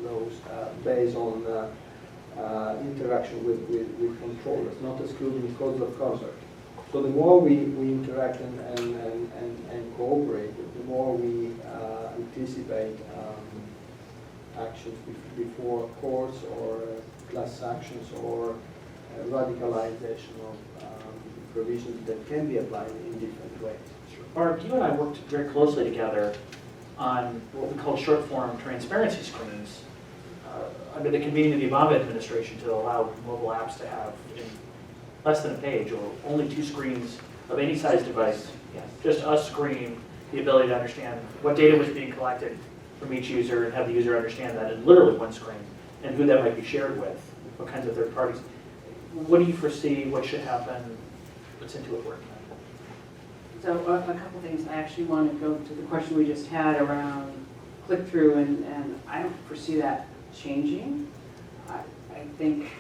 [SPEAKER 2] laws based on interaction with controllers, not excluding codes of conduct. So the more we interact and cooperate, the more we anticipate actions before courts or class actions or radicalization of provisions that can be applied in different ways.
[SPEAKER 1] Barb, you and I worked very closely together on what we call short-form transparency screens under the convening of the Obama administration to allow mobile apps to have in less than a page or only 2 screens of any size device, just a screen, the ability to understand what data was being collected from each user and have the user understand that in literally 1 screen and who that might be shared with, what kinds of third parties. What do you foresee? What should happen? What's Intuit working on?
[SPEAKER 3] So a couple things. I actually want to go to the question we just had around click-through, and I don't foresee that changing. I think,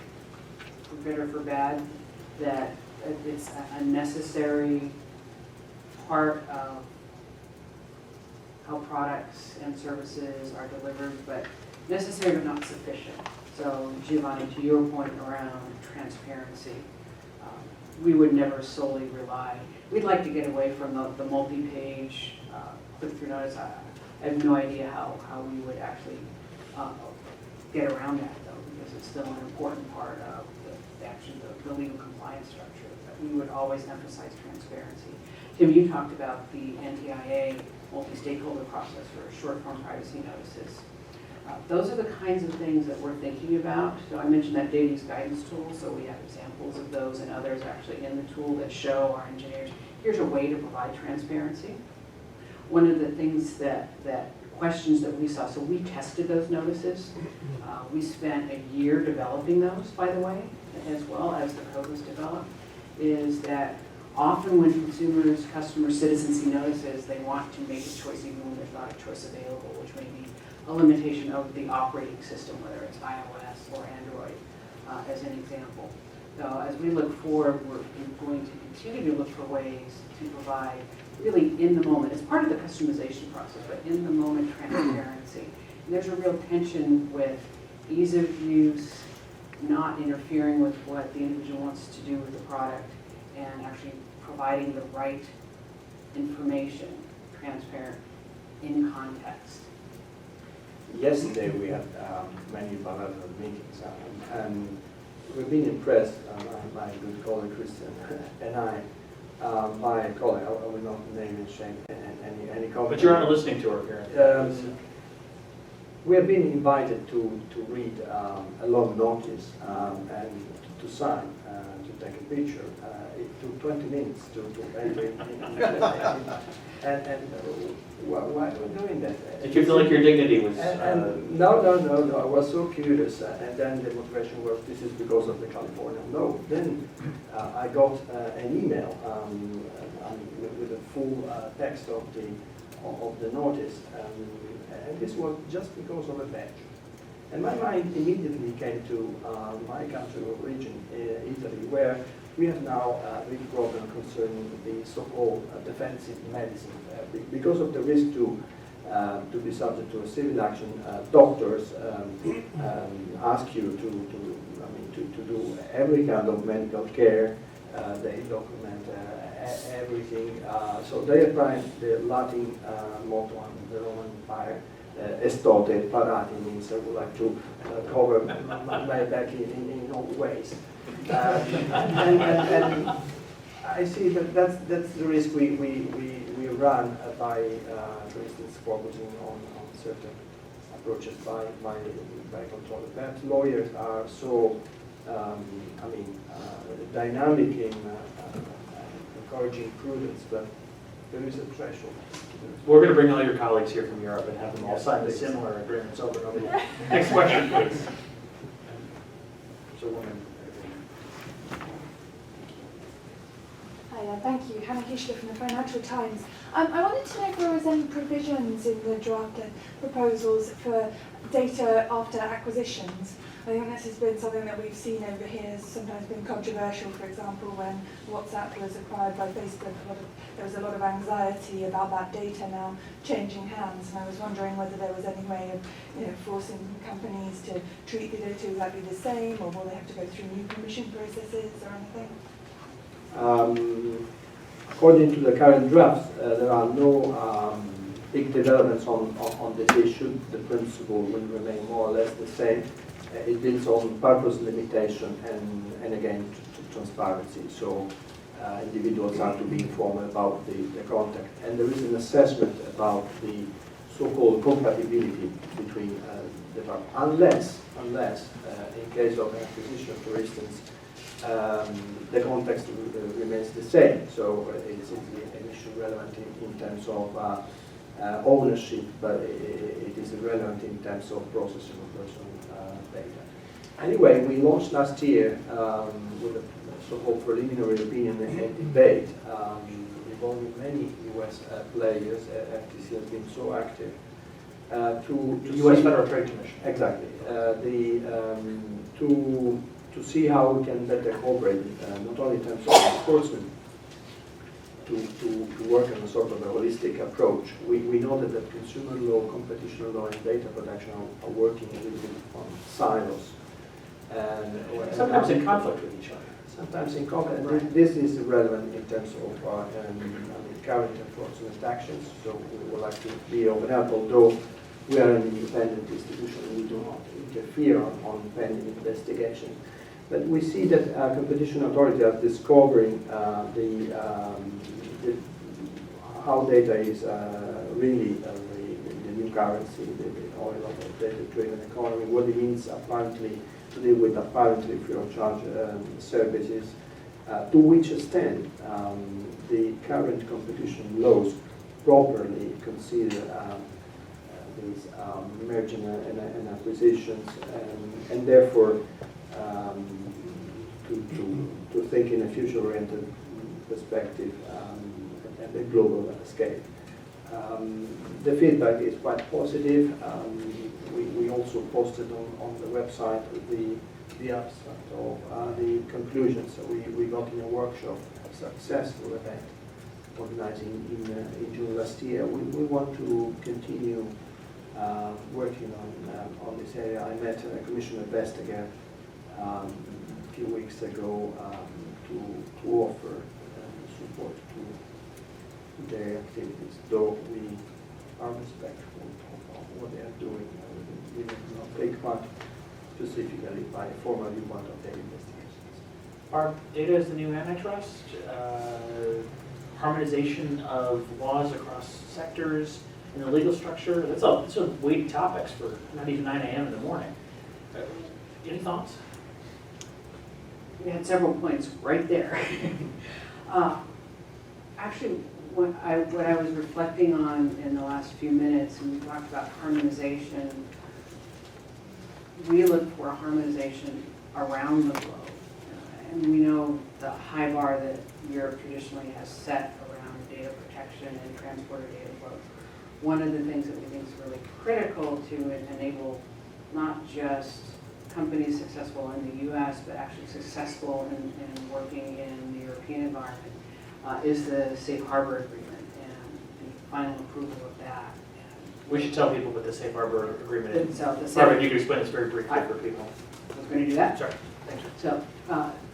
[SPEAKER 3] for good or for bad, that it's a necessary part of how products and services are delivered, but necessary but not sufficient. So Giovanni, to your point around transparency, we would never solely rely. We'd like to get away from the multi-page click-through notice. I have no idea how we would actually get around that, though, because it's still an important part of the legal compliance structure. But we would always emphasize transparency. Tim, you talked about the NTIA multi-stakeholder process for short-form privacy notices. Those are the kinds of things that we're thinking about. So I mentioned that data use guidance tool, so we have examples of those and others actually in the tool that show our engineers, here's a way to provide transparency. One of the things questions that we saw, so we tested those notices. We spent a year developing those, by the way, as well as the code was developed, is that often when consumers, customers, citizens see notices, they want to make a choice even when there's not a choice available, which may be a limitation of the operating system, whether it's iOS or Android, as an example. So as we look forward, we're going to continue to look for ways to provide really in the moment, as part of the customization process, but in the moment transparency. And there's a real tension with ease of use, not interfering with what the individual wants to do with the product, and actually providing the right information, transparent, in context.
[SPEAKER 2] Yesterday we had many bilateral meetings, and we've been impressed, my good colleague Christian and I, by a colleague, I will not name and shame any company.
[SPEAKER 1] But you're on a listening tour here.
[SPEAKER 2] We have been invited to read a long notice and to sign, to take a picture. It took 20 minutes to enter in. And why are we doing that?
[SPEAKER 1] Did you feel like your dignity was...
[SPEAKER 2] No, I was so curious. And then the motivation was, this is because of the California law. Then I got an email with a full text of the notice. And this was just because of a badge. And my mind immediately came to my country of origin, Italy, where we have now a big problem concerning the so-called defensive medicine. Because of the risk to be subject to a civil action, doctors ask you to do every kind of medical care. They document everything. So they apply the Latin motto on the Roman Empire. Estote, parati means I would like to cover my back in all ways. And I see that that's the risk we run by, for instance, focusing on certain approaches by controllers. Perhaps lawyers are so, dynamic in encouraging prudence, but there is a threshold.
[SPEAKER 1] We're going to bring all your colleagues here from Europe and have them all sign the similar agreements over and over again. Next question, please.
[SPEAKER 5] Hi, thank you. Hannah Kishler from the Financial Times. I wanted to know if there was any provisions in the draft proposals for data after acquisitions. I think this has been something that we've seen over here, has sometimes been controversial. For example, when WhatsApp was acquired by Facebook, there was a lot of anxiety about that data now changing hands, and I was wondering whether there was any way of forcing companies to treat the data exactly the same, or will they have to go through new permission processes or anything?
[SPEAKER 2] According to the current draft, there are no big developments on this issue. The principle will remain more or less the same. It builds on purpose limitation and again transparency. So individuals are to be informed about the content, and there is an assessment about the so-called compatibility between the parts, unless in case of an acquisition, for instance, the context remains the same. So it's an issue relevant in terms of ownership, but it is irrelevant in terms of processing of personal data. Anyway, we launched last year with a so-called preliminary opinion and debate involving many U.S. players. FTC has been so active to
[SPEAKER 1] The U.S. Federal Trade Commission.
[SPEAKER 2] Exactly. To see how we can better cooperate, not only in terms of enforcement, to work on a sort of a holistic approach. We noted that consumer law, competition law, and data protection are working a little bit on silos. And
[SPEAKER 1] Sometimes in conflict with each other.
[SPEAKER 2] Sometimes in conflict. And this is relevant in terms of current enforcement actions. So we would like to be of help, although we are an independent institution, we do not interfere on pending investigation. But we see that competition authorities are discovering how data is really the new currency, the oil of the data-driven economy, what it means apparently to deal with apparently free of charge services, to which extent the current competition laws properly consider these mergers and acquisitions, and therefore to think in a future-oriented perspective at the global scale. The feedback is quite positive. We also posted on the website the abstract of the conclusions. So we got in a workshop, a successful event organizing in June last year. We want to continue working on this area. I met Commissioner Vestager a few weeks ago to offer support to their activities, though we are respectful of what they are doing. We will not take part specifically by formal viewpoint of their investigations.
[SPEAKER 1] Our data is the new antitrust, harmonization of laws across sectors in the legal structure. That's a weighty topics for not even 9 a.m. in the morning. Any thoughts?
[SPEAKER 3] We had several points right there. Actually, what I was reflecting on in the last few minutes, and we talked about harmonization, we look for harmonization around the globe. And we know the high bar that Europe traditionally has set around data protection and transporter data flow. One of the things that we think is really critical to enable not just companies successful in the US, but actually successful in working in the European environment, is the Safe Harbor Agreement and the final approval of that.
[SPEAKER 1] We should tell people what the Safe Harbor Agreement is.
[SPEAKER 3] So the
[SPEAKER 1] Barbara, you can explain this very briefly for people.
[SPEAKER 3] I was going to do that.
[SPEAKER 1] Sorry, thank you.
[SPEAKER 3] So,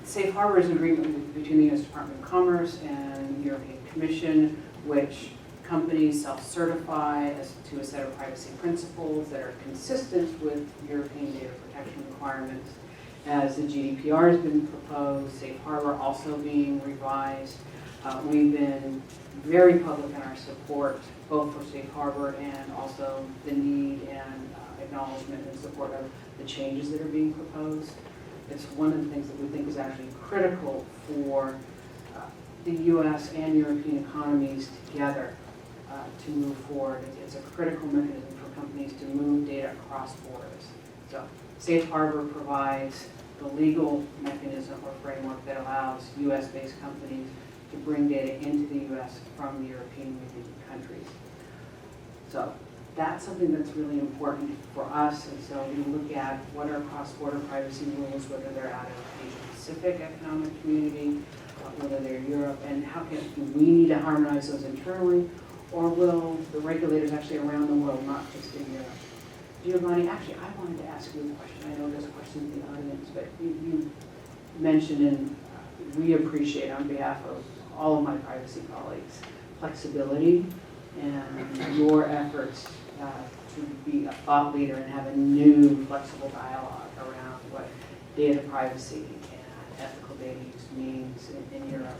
[SPEAKER 3] Safe Harbor is an agreement between the U.S. Department of Commerce and the European Commission, which companies self-certify as to a set of privacy principles that are consistent with European data protection requirements. As the GDPR has been proposed, Safe Harbor also being revised. We've been very public in our support, both for Safe Harbor and also the need and acknowledgement and support of the changes that are being proposed. It's one of the things that we think is actually critical for the U.S. and European economies together to move forward. It's a critical mechanism for companies to move data across borders. So Safe Harbor provides the legal mechanism or framework that allows U.S.-based companies to bring data into the U.S. from European Union countries. So that's something that's really important for us, and so we look at what are cross-border privacy rules, whether they're out of Asia-Pacific economic community, whether they're Europe, and how can we need to harmonize those internally, or will the regulators actually around the world, not just in Europe? Giovanni, actually, I wanted to ask you a question. I know there's a question in the audience, but you mentioned, and we appreciate on behalf of all of my privacy colleagues, flexibility and your efforts to be a thought leader and have a new flexible dialogue around what data privacy and ethical data use means in Europe.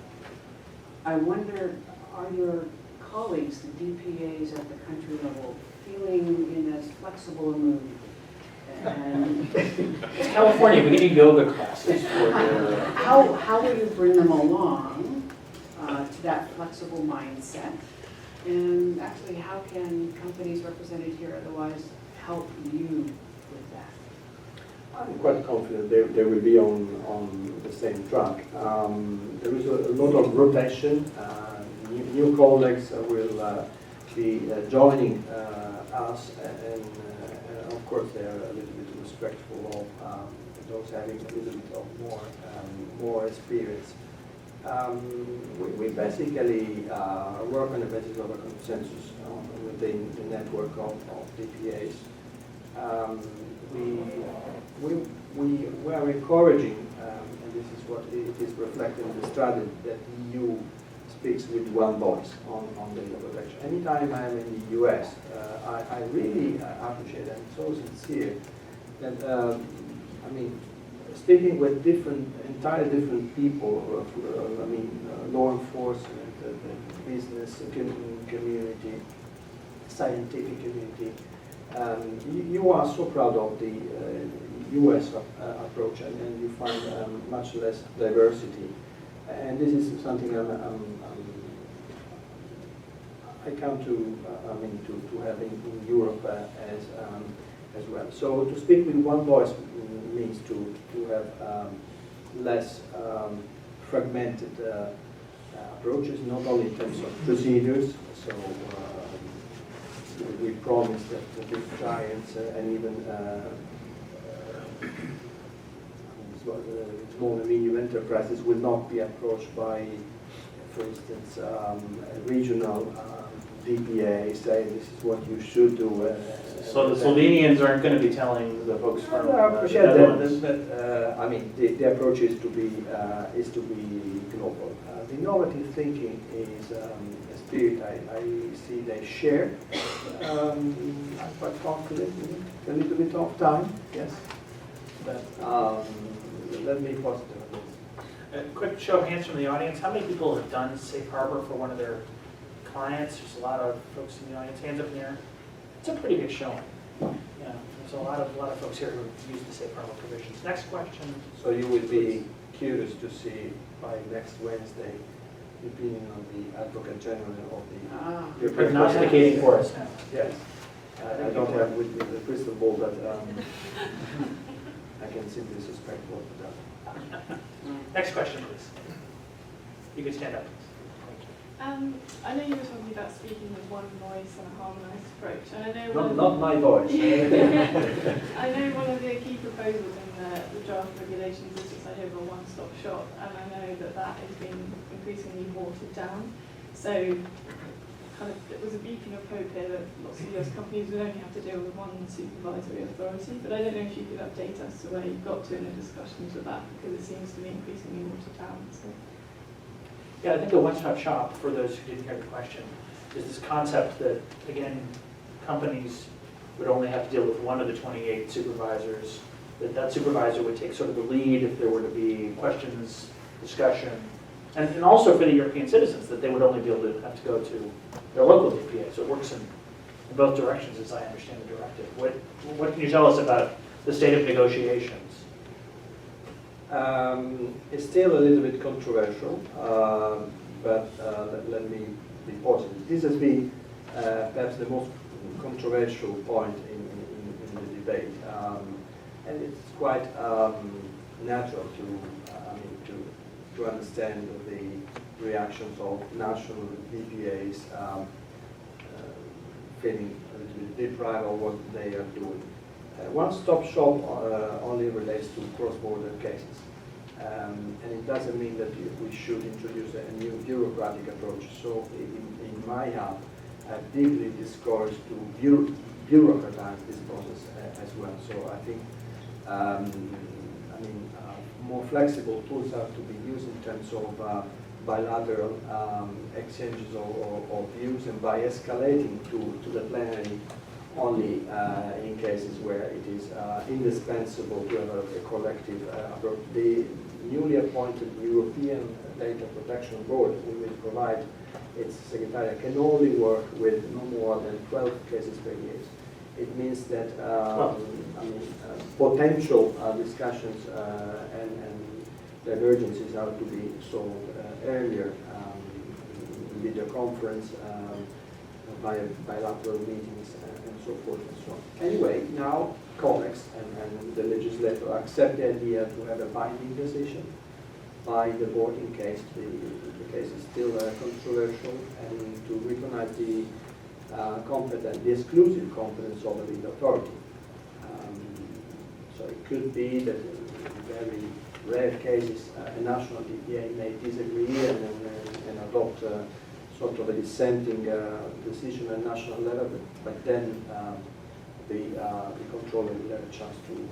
[SPEAKER 3] I wonder, are your colleagues, the DPAs at the country level, feeling in as flexible a mood? And
[SPEAKER 1] It's California, we need yoga classes for the...
[SPEAKER 3] how will you bring them along to that flexible mindset? And actually, how can companies represented here otherwise help you with that?
[SPEAKER 2] I'm quite confident they will be on the same track. There is a lot of rotation. New colleagues will be joining us, and of course they are a little bit respectful of those having a little bit of more experience. We basically work on the basis of a consensus within the network of DPAs. We are encouraging, and this is what it is reflected in the study, that the EU speaks with one voice on data protection. Anytime I'm in the US, I really appreciate and so sincere that, speaking with entirely different people, law enforcement, business community, scientific community, you are so proud of the US approach, and you find much less diversity. And this is something I come to have in Europe as well. So to speak with one voice means to have less fragmented approaches, not only in terms of procedures, so we promised that the big giants and even small and medium enterprises will not be approached by, for instance, regional DPA saying this is what you should do.
[SPEAKER 1] So the Slovenians aren't going to be telling the folks from the Netherlands?
[SPEAKER 2] I mean, the approach is to be global. The innovative thinking is a spirit I see they share. I'm quite confident in it. A little bit of time, yes. But let me positive.
[SPEAKER 1] A quick show of hands from the audience. How many people have done Safe Harbor for one of their clients? There's a lot of folks in the audience. Hands up in the air. It's a pretty good showing. Yeah, there's a lot of folks here who use the Safe Harbor provisions. Next question.
[SPEAKER 2] So you will be curious to see by next Wednesday the opinion of the Advocate General of the
[SPEAKER 1] You're prognosticating for us now.
[SPEAKER 2] Yes. I don't have with me the crystal ball, but I can simply suspect what will happen.
[SPEAKER 1] Next question, please. You can stand up.
[SPEAKER 6] I know you were talking about speaking with one voice and a harmonised approach, and I know
[SPEAKER 2] Not my voice.
[SPEAKER 6] I know one of the key proposals in the draft regulations is this idea of a one-stop shop, and I know that has been increasingly watered down. So, kind of, it was a beacon of hope here that lots of US companies would only have to deal with one supervisory authority, but I don't know if you could update us to where you've got to in the discussions with that, because it seems to be increasingly watered down. So.
[SPEAKER 1] Yeah, I think the one-stop shop, for those who didn't hear the question, is this concept that, again, companies would only have to deal with one of the 28 supervisors, that supervisor would take sort of the lead if there were to be questions, discussion, and also for the European citizens, that they would only be able to have to go to their local DPA. So it works in both directions, as I understand the directive. What can you tell us about the state of negotiations?
[SPEAKER 2] It's still a little bit controversial, but let me be positive. This has been perhaps the most controversial point in the debate, and it's quite natural to understand the reactions of national DPAs feeling a little bit deprived of what they are doing. One-stop shop only relates to cross-border cases. And it doesn't mean that we should introduce a new bureaucratic approach. So in my hub, I've deeply discouraged to bureaucratize this process as well. So I think, more flexible tools have to be used in terms of bilateral exchanges of views, and by escalating to the plenary only in cases where it is indispensable to have a collective approach. The newly appointed European Data Protection Board, who will provide its secretariat, can only work with no more than 12 cases per year. It means that potential discussions and divergences are to be solved earlier, video conference, via bilateral meetings, and so forth and so on. Anyway, now COMEX and the legislator accept the idea to have a binding decision by the board in case the case is still controversial, and to recognize the exclusive competence of the lead authority. So it could be that in very rare cases a national DPA may disagree and adopt sort of a dissenting decision at national level, but then the controller will have a chance to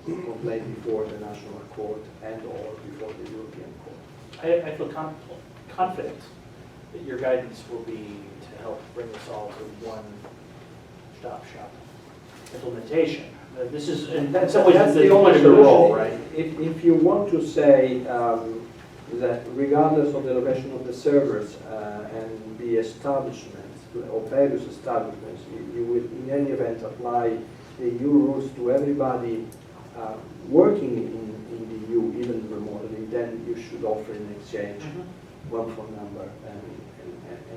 [SPEAKER 2] complain before the national court and or before the European court.
[SPEAKER 1] I feel confident that your guidance will be to help bring us all to one-stop shop implementation. This is, in some ways,
[SPEAKER 2] that's
[SPEAKER 1] the point of your role, right?
[SPEAKER 2] If you want to say that regardless of the location of the servers and the establishments, or various establishments, you will in any event apply the EU rules to everybody working in the EU, even remotely, then you should offer in exchange one phone number and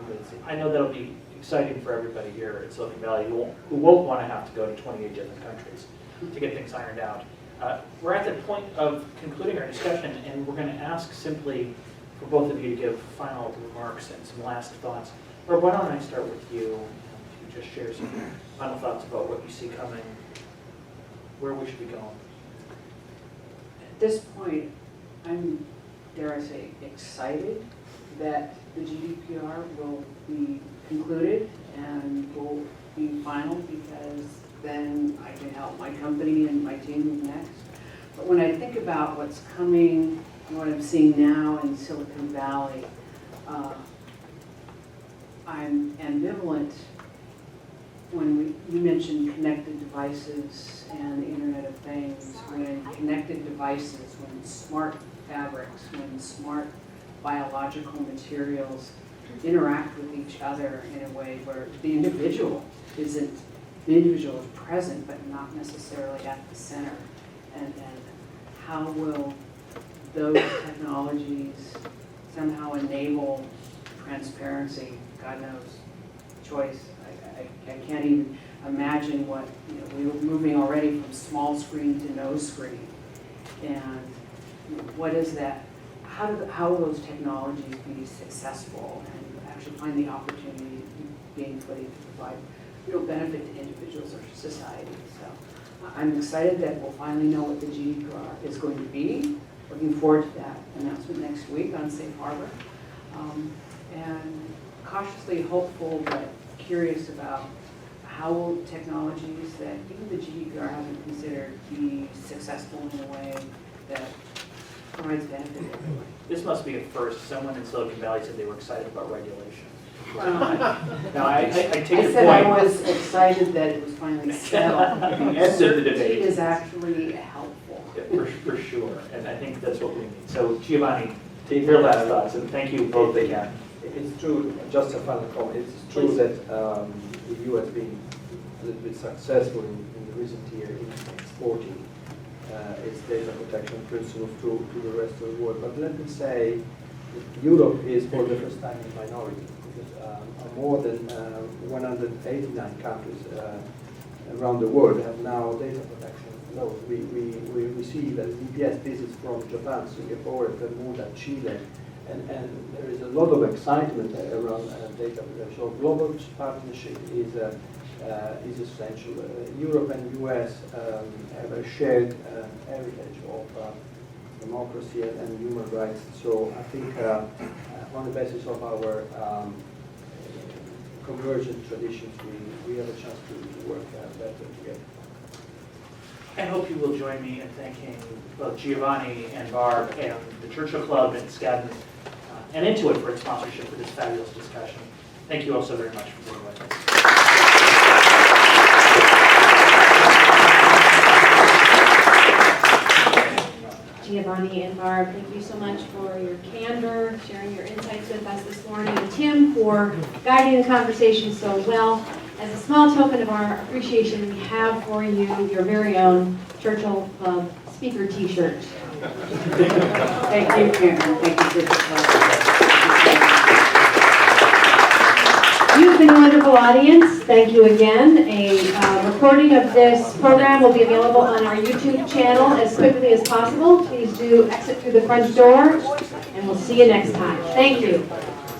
[SPEAKER 2] that's it.
[SPEAKER 1] I know that'll be exciting for everybody here at Silicon Valley who won't want to have to go to 28 different countries to get things ironed out. We're at the point of concluding our discussion, and we're going to ask simply for both of you to give final remarks and some last thoughts. Barb, why don't I start with you to just share some final thoughts about what you see coming, where we should be going.
[SPEAKER 3] At this point, I'm, dare I say, excited that the GDPR will be concluded and will be final, because then I can help my company and my team move next. But when I think about what's coming and what I'm seeing now in Silicon Valley, I'm ambivalent when you mentioned connected devices and the Internet of Things. When connected devices, when smart fabrics, when smart biological materials interact with each other in a way where the individual is present but not necessarily at the center. And how will those technologies somehow enable transparency, God knows, choice. I can't even imagine what, we were moving already from small screen to no screen. And what is that? How will those technologies be successful and actually find the opportunity being put in to provide real benefit to individuals or society? So I'm excited that we'll finally know what the GDPR is going to be. Looking forward to that announcement next week on Safe Harbor. And cautiously hopeful but curious about how will technologies that even the GDPR hasn't considered be successful in a way that provides benefit to everyone.
[SPEAKER 1] This must be a first. Someone in Silicon Valley said they were excited about regulation. Now, I take your
[SPEAKER 3] I said
[SPEAKER 1] point.
[SPEAKER 3] I was excited that it was finally settled.
[SPEAKER 1] The end of the debate.
[SPEAKER 3] It is actually helpful.
[SPEAKER 1] Yeah, for sure, and I think that's what we need. So Giovanni, take your last thoughts, and thank you both again.
[SPEAKER 2] It's true, just a final comment, it's true
[SPEAKER 1] Please.
[SPEAKER 2] that the EU has been a little bit successful in the recent year in exporting its data protection principles to the rest of the world. But let me say that Europe is for the first time in minority, because more than 189 countries around the world have now data protection laws. We see that DPS visits from Japan, Singapore, Bermuda, Chile, and there is a lot of excitement around data protection. So global partnership is essential. Europe and US have a shared heritage of democracy and human rights. So I think on the basis of our convergent traditions, we have a chance to work better together.
[SPEAKER 1] I hope you will join me in thanking both Giovanni and Barb and the Churchill Club and Skadden and Intuit for its sponsorship for this fabulous discussion. Thank you all so very much for being with us.
[SPEAKER 7] Giovanni and Barb, thank you so much for your candor, sharing your insights with us this morning, and Tim for guiding the conversation so well. As a small token of our appreciation, we have for you your very own Churchill Club speaker t-shirt.
[SPEAKER 3] Thank you, Karen. Thank you, Churchill.
[SPEAKER 7] You've been a wonderful audience. Thank you again. A recording of this program will be available on our YouTube channel as quickly as possible. Please do exit through the front door, and we'll see you next time. Thank you.